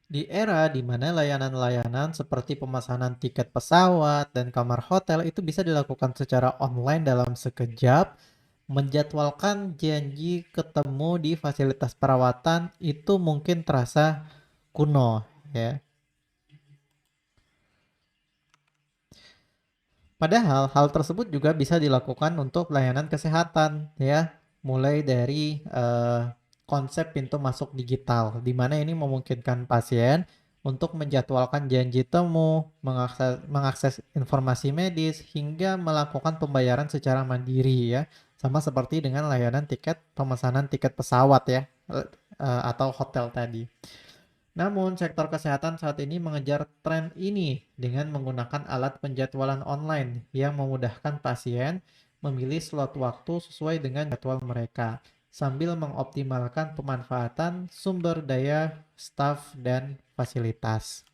di era di mana layanan-layanan seperti pemesanan tiket pesawat dan kamar hotel itu bisa dilakukan secara online dalam sekejap, menjadwalkan janji ketemu di fasilitas perawatan itu mungkin terasa kuno, ya. Padahal hal tersebut juga bisa dilakukan untuk pelayanan kesehatan, ya. Mulai dari konsep pintu masuk digital, di mana ini memungkinkan pasien untuk menjadwalkan janji temu, mengakses informasi medis, hingga melakukan pembayaran secara mandiri, ya. Sama seperti dengan layanan pemesanan tiket pesawat, ya, atau hotel tadi. Namun, sektor kesehatan saat ini mengejar tren ini dengan menggunakan alat penjadwalan online yang memudahkan pasien memilih slot waktu sesuai dengan jadwal mereka, sambil mengoptimalkan pemanfaatan sumber daya, staf, dan fasilitas.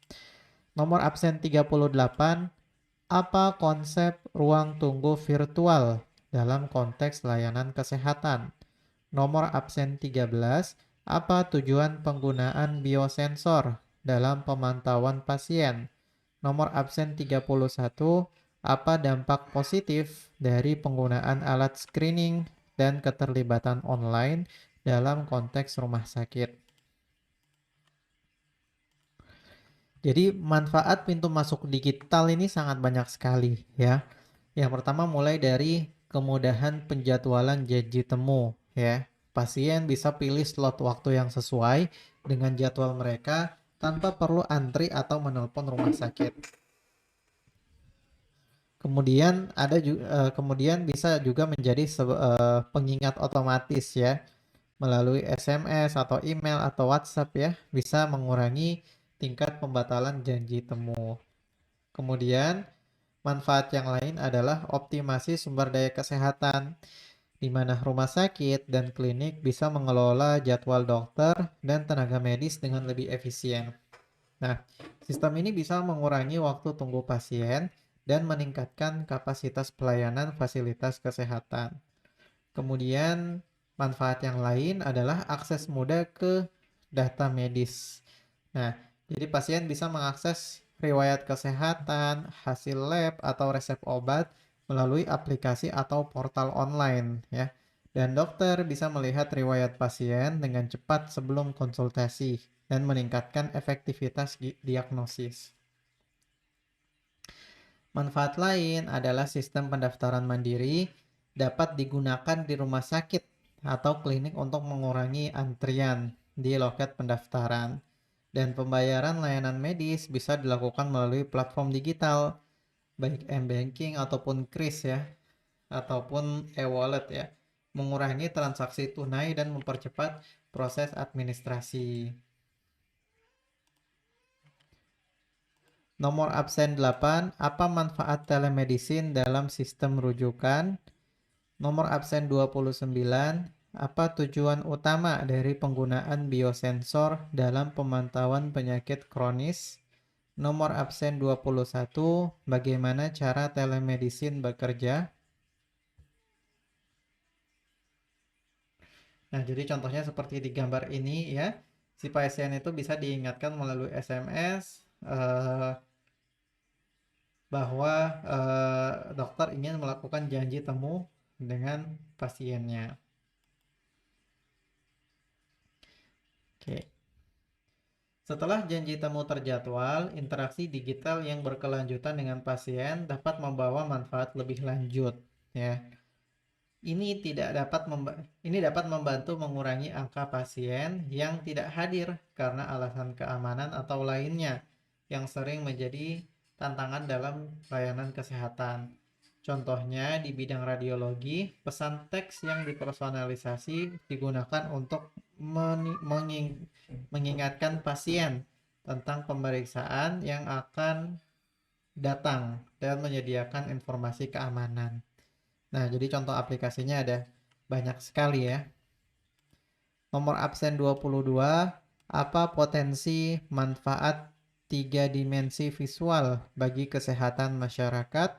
Nomor absen 38, apa konsep ruang tunggu virtual dalam konteks layanan kesehatan? Nomor absen 13, apa tujuan penggunaan biosensor dalam pemantauan pasien? Nomor absen 31, apa dampak positif dari penggunaan alat screening dan keterlibatan online dalam konteks rumah sakit? Jadi manfaat pintu masuk digital ini sangat banyak sekali, ya. Yang pertama mulai dari kemudahan penjadwalan janji temu, ya. Pasien bisa pilih slot waktu yang sesuai dengan jadwal mereka tanpa perlu antri atau menelpon rumah sakit. Kemudian bisa juga menjadi pengingat otomatis, ya, melalui SMS atau email atau WhatsApp, ya, bisa mengurangi tingkat pembatalan janji temu. Kemudian manfaat yang lain adalah optimasi sumber daya kesehatan, di mana rumah sakit dan klinik bisa mengelola jadwal dokter dan tenaga medis dengan lebih efisien. Nah, sistem ini bisa mengurangi waktu tunggu pasien dan meningkatkan kapasitas pelayanan fasilitas kesehatan. Kemudian, manfaat yang lain adalah akses mudah ke data medis. Nah, jadi pasien bisa mengakses riwayat kesehatan, hasil lab, atau resep obat melalui aplikasi atau portal online, ya. Dan dokter bisa melihat riwayat pasien dengan cepat sebelum konsultasi dan meningkatkan efektivitas diagnosis. Manfaat lain adalah sistem pendaftaran mandiri dapat digunakan di rumah sakit atau klinik untuk mengurangi antrian di loket pendaftaran. Dan pembayaran layanan medis bisa dilakukan melalui platform digital, baik m-banking ataupun KRIS, ya, ataupun e-wallet, ya, mengurangi transaksi tunai dan mempercepat proses administrasi. Nomor absen 8, apa manfaat telemedicine dalam sistem rujukan? Nomor absen 29, apa tujuan utama dari penggunaan biosensor dalam pemantauan penyakit kronis? Nomor absen 21, bagaimana cara telemedicine bekerja? Nah, jadi contohnya seperti di gambar ini, ya. Si pasien itu bisa diingatkan melalui SMS bahwa dokter ingin melakukan janji temu dengan pasiennya. Oke. Setelah janji temu terjadwal, interaksi digital yang berkelanjutan dengan pasien dapat membawa manfaat lebih lanjut, ya. Ini dapat membantu mengurangi angka pasien yang tidak hadir karena alasan keamanan atau lainnya yang sering menjadi tantangan dalam layanan kesehatan. Contohnya di bidang radiologi, pesan teks yang dipersonalisasi digunakan untuk mengingatkan pasien tentang pemeriksaan yang akan datang dan menyediakan informasi keamanan. Nah, jadi contoh aplikasinya ada banyak sekali ya. Nomor absen 22, apa potensi manfaat 3 dimensi visual bagi kesehatan masyarakat?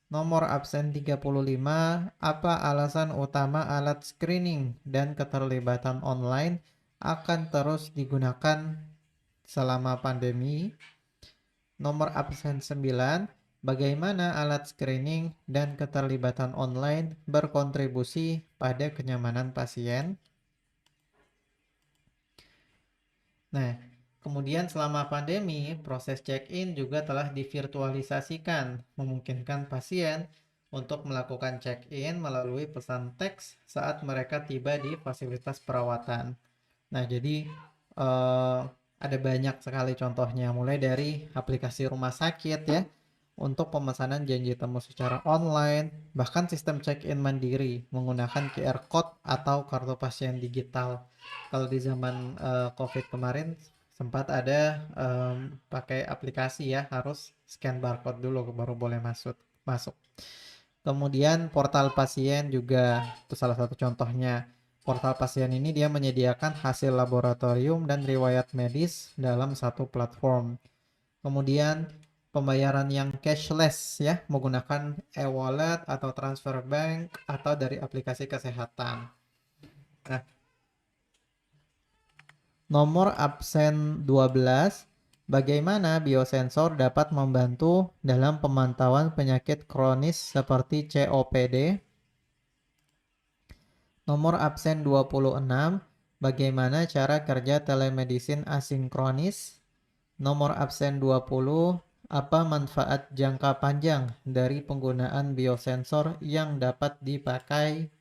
Nomor absen 35, apa alasan utama alat screening dan keterlibatan online akan terus digunakan selama pandemi? Nomor absen 9, bagaimana alat screening dan keterlibatan online berkontribusi pada kenyamanan pasien? Nah, kemudian selama pandemi, proses check-in juga telah divirtualisasikan, memungkinkan pasien untuk melakukan check-in melalui pesan teks saat mereka tiba di fasilitas perawatan. Nah, jadi ada banyak sekali contohnya, mulai dari aplikasi rumah sakit ya, untuk pemesanan janji temu secara online, bahkan sistem check-in mandiri menggunakan QR code atau kartu pasien digital. Kalau di zaman COVID kemarin sempat ada pakai aplikasi ya, harus scan barcode dulu baru boleh masuk. Kemudian portal pasien juga itu salah satu contohnya. Portal pasien ini dia menyediakan hasil laboratorium dan riwayat medis dalam satu platform. Kemudian pembayaran yang cashless ya, menggunakan e-wallet atau transfer bank atau dari aplikasi kesehatan. Nah, nomor absen 12, bagaimana biosensor dapat membantu dalam pemantauan penyakit kronis seperti COPD? Nomor absen 26, bagaimana cara kerja telemedicine asinkronis? Nomor absen 20, apa manfaat jangka panjang dari penggunaan biosensor yang dapat dipakai?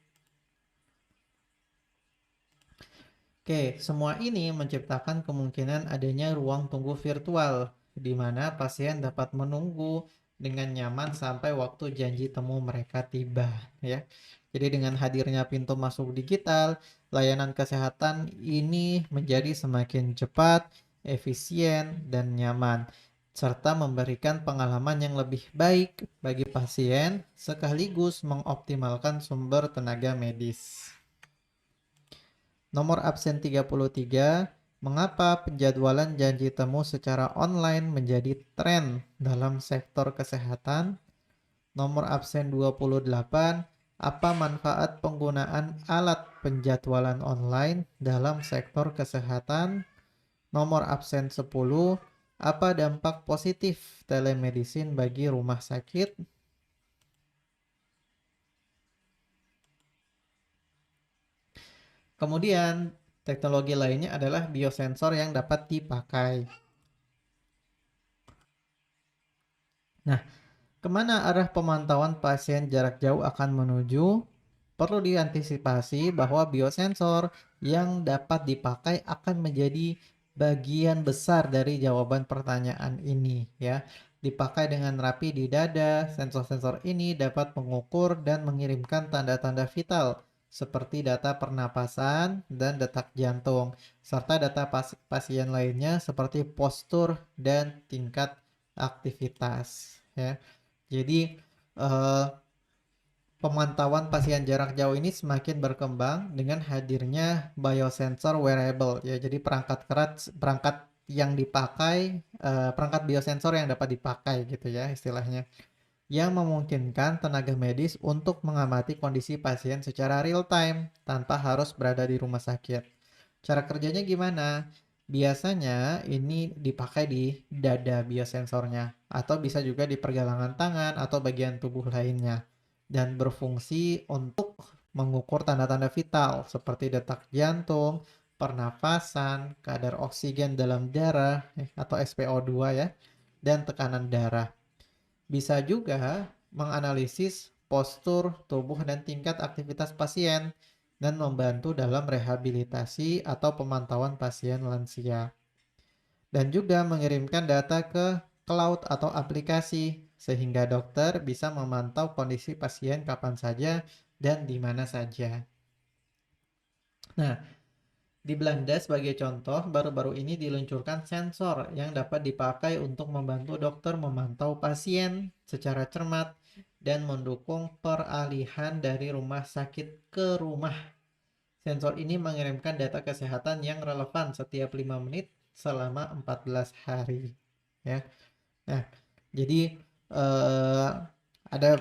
Oke, semua ini menciptakan kemungkinan adanya ruang tunggu virtual, di mana pasien dapat menunggu dengan nyaman sampai waktu janji temu mereka tiba, ya. Jadi dengan hadirnya pintu masuk digital, layanan kesehatan ini menjadi semakin cepat, efisien, dan nyaman, serta memberikan pengalaman yang lebih baik bagi pasien, sekaligus mengoptimalkan sumber tenaga medis. Nomor absen 33, mengapa penjadwalan janji temu secara online menjadi tren dalam sektor kesehatan? Nomor absen 28, apa manfaat penggunaan alat penjadwalan online dalam sektor kesehatan? Nomor absen 10, apa dampak positif telemedicine bagi rumah sakit? Kemudian, teknologi lainnya adalah biosensor yang dapat dipakai. Nah, kemana arah pemantauan pasien jarak jauh akan menuju? Perlu diantisipasi bahwa biosensor yang dapat dipakai akan menjadi bagian besar dari jawaban pertanyaan ini ya. Dipakai dengan rapi di dada, sensor-sensor ini dapat mengukur dan mengirimkan tanda-tanda vital seperti data pernapasan dan detak jantung, serta data pasien lainnya seperti postur dan tingkat aktivitas ya. Jadi eh, pemantauan pasien jarak jauh ini semakin berkembang dengan hadirnya biosensor wearable ya. Jadi perangkat yang dipakai perangkat biosensor yang dapat dipakai gitu ya istilahnya. Yang memungkinkan tenaga medis untuk mengamati kondisi pasien secara real time tanpa harus berada di rumah sakit. Cara kerjanya gimana? Biasanya ini dipakai di dada biosensornya atau bisa juga di pergelangan tangan atau bagian tubuh lainnya dan berfungsi untuk mengukur tanda-tanda vital seperti detak jantung, pernafasan, kadar oksigen dalam darah atau SpO2 ya, dan tekanan darah. Bisa juga menganalisis postur tubuh dan tingkat aktivitas pasien dan membantu dalam rehabilitasi atau pemantauan pasien lansia. Dan juga mengirimkan data ke cloud atau aplikasi sehingga dokter bisa memantau kondisi pasien kapan saja dan di mana saja. Nah, Di Belanda sebagai contoh, baru-baru ini diluncurkan sensor yang dapat dipakai untuk membantu dokter memantau pasien secara cermat dan mendukung peralihan dari rumah sakit ke rumah. Sensor ini mengirimkan data kesehatan yang relevan setiap 5 menit selama 14 hari. Ya. Nah, jadi eh, ada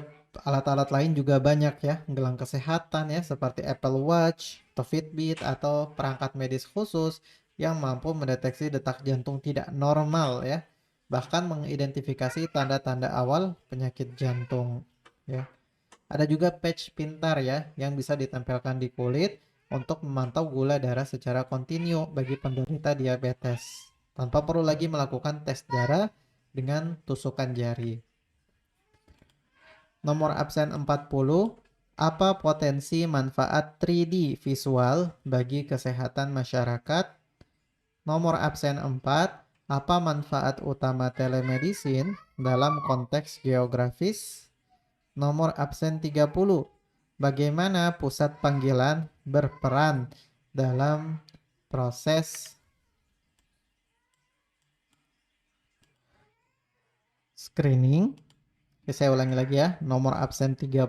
alat-alat lain juga banyak ya, gelang kesehatan ya, seperti Apple Watch, atau Fitbit, atau perangkat medis khusus yang mampu mendeteksi detak jantung tidak normal ya, bahkan mengidentifikasi tanda-tanda awal penyakit jantung ya. Ada juga patch pintar ya, yang bisa ditempelkan di kulit untuk memantau gula darah secara kontinu bagi penderita diabetes, tanpa perlu lagi melakukan tes darah dengan tusukan jari. Nomor absen 40, apa potensi manfaat 3D visual bagi kesehatan masyarakat? Nomor absen 4, apa manfaat utama telemedicine dalam konteks geografis? Nomor absen 30, bagaimana pusat panggilan berperan dalam proses screening? Saya ulangi lagi ya, nomor absen 30,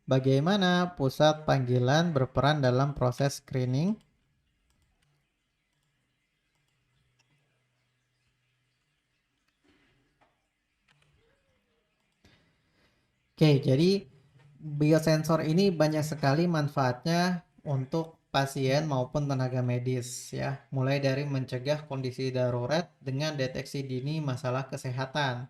bagaimana pusat panggilan berperan dalam proses screening? Oke, jadi biosensor ini banyak sekali manfaatnya untuk pasien maupun tenaga medis ya. Mulai dari mencegah kondisi darurat dengan deteksi dini masalah kesehatan.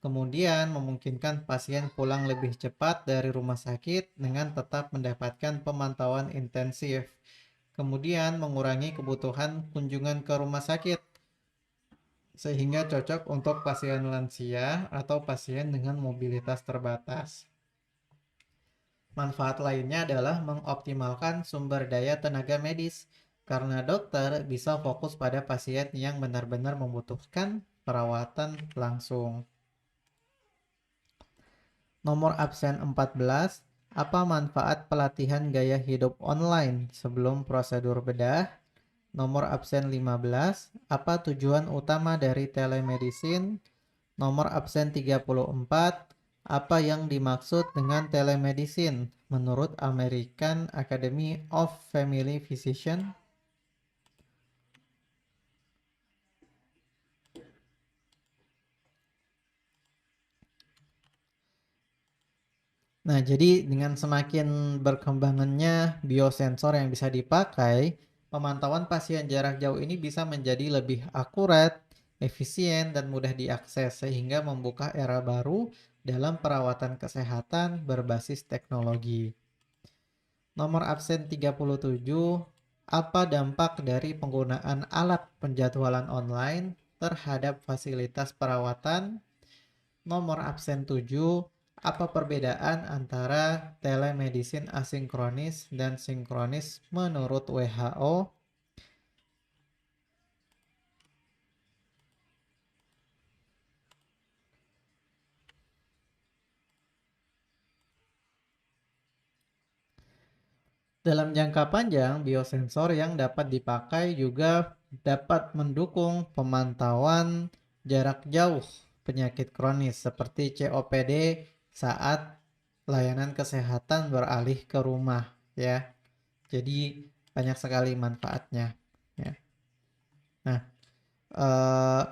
Kemudian memungkinkan pasien pulang lebih cepat dari rumah sakit dengan tetap mendapatkan pemantauan intensif. Kemudian mengurangi kebutuhan kunjungan ke rumah sakit sehingga cocok untuk pasien lansia atau pasien dengan mobilitas terbatas. Manfaat lainnya adalah mengoptimalkan sumber daya tenaga medis karena dokter bisa fokus pada pasien yang benar-benar membutuhkan perawatan langsung. Nomor absen 14, apa manfaat pelatihan gaya hidup online sebelum prosedur bedah? Nomor absen 15, apa tujuan utama dari telemedicine? Nomor absen 34, apa yang dimaksud dengan telemedicine menurut American Academy of Family Physicians? Nah, jadi dengan semakin berkembangannya biosensor yang bisa dipakai, pemantauan pasien jarak jauh ini bisa menjadi lebih akurat, efisien, dan mudah diakses sehingga membuka era baru dalam perawatan kesehatan berbasis teknologi. Nomor absen 37, apa dampak dari penggunaan alat penjadwalan online terhadap fasilitas perawatan? Nomor absen 7, apa perbedaan antara telemedicine asinkronis dan sinkronis menurut WHO? Dalam jangka panjang, biosensor yang dapat dipakai juga dapat mendukung pemantauan jarak jauh penyakit kronis seperti COPD saat layanan kesehatan beralih ke rumah ya. Jadi banyak sekali manfaatnya ya. Nah, eh,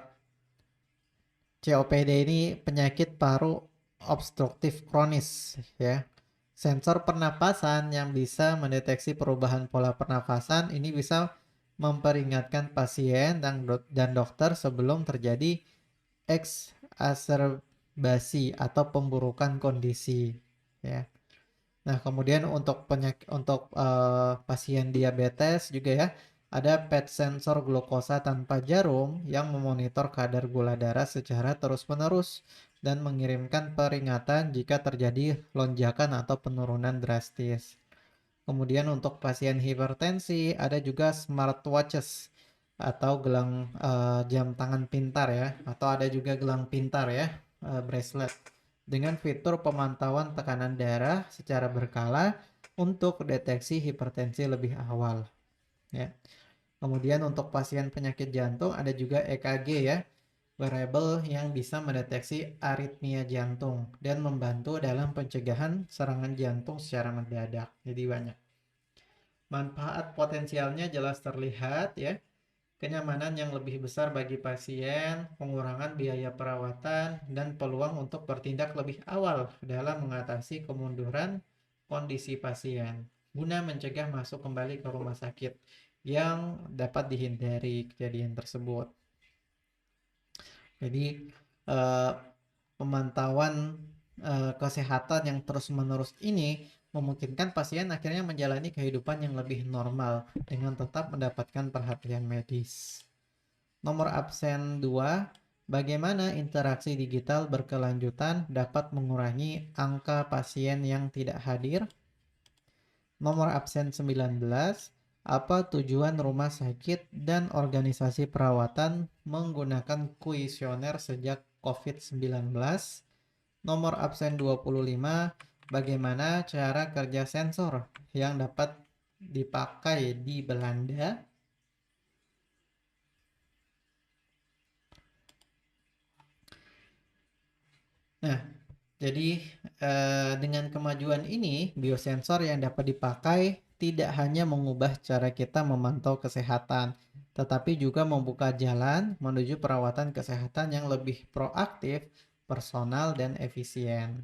COPD ini penyakit paru obstruktif kronis ya. Sensor pernapasan yang bisa mendeteksi perubahan pola pernapasan ini bisa memperingatkan pasien dan dokter sebelum terjadi eksaserbasi atau pemburukan kondisi ya. Nah, kemudian untuk pasien diabetes juga ya, ada PET sensor glukosa tanpa jarum yang memonitor kadar gula darah secara terus-menerus dan mengirimkan peringatan jika terjadi lonjakan atau penurunan drastis. Kemudian untuk pasien hipertensi ada juga smartwatches atau gelang jam tangan pintar ya, atau ada juga gelang pintar ya, bracelet dengan fitur pemantauan tekanan darah secara berkala untuk deteksi hipertensi lebih awal ya. Kemudian untuk pasien penyakit jantung ada juga EKG ya, wearable yang bisa mendeteksi aritmia jantung dan membantu dalam pencegahan serangan jantung secara mendadak. Jadi banyak. Manfaat potensialnya jelas terlihat ya. Kenyamanan yang lebih besar bagi pasien, pengurangan biaya perawatan, dan peluang untuk bertindak lebih awal dalam mengatasi kemunduran kondisi pasien, guna mencegah masuk kembali ke rumah sakit yang dapat dihindari kejadian tersebut. Jadi, eh, pemantauan kesehatan yang terus-menerus ini memungkinkan pasien akhirnya menjalani kehidupan yang lebih normal dengan tetap mendapatkan perhatian medis. Nomor absen 2, bagaimana interaksi digital berkelanjutan dapat mengurangi angka pasien yang tidak hadir? Nomor absen 19, apa tujuan rumah sakit dan organisasi perawatan menggunakan kuesioner sejak COVID-19? Nomor absen 25, bagaimana cara kerja sensor yang dapat dipakai di Belanda? Nah, jadi dengan kemajuan ini, biosensor yang dapat dipakai tidak hanya mengubah cara kita memantau kesehatan, tetapi juga membuka jalan menuju perawatan kesehatan yang lebih proaktif, personal, dan efisien.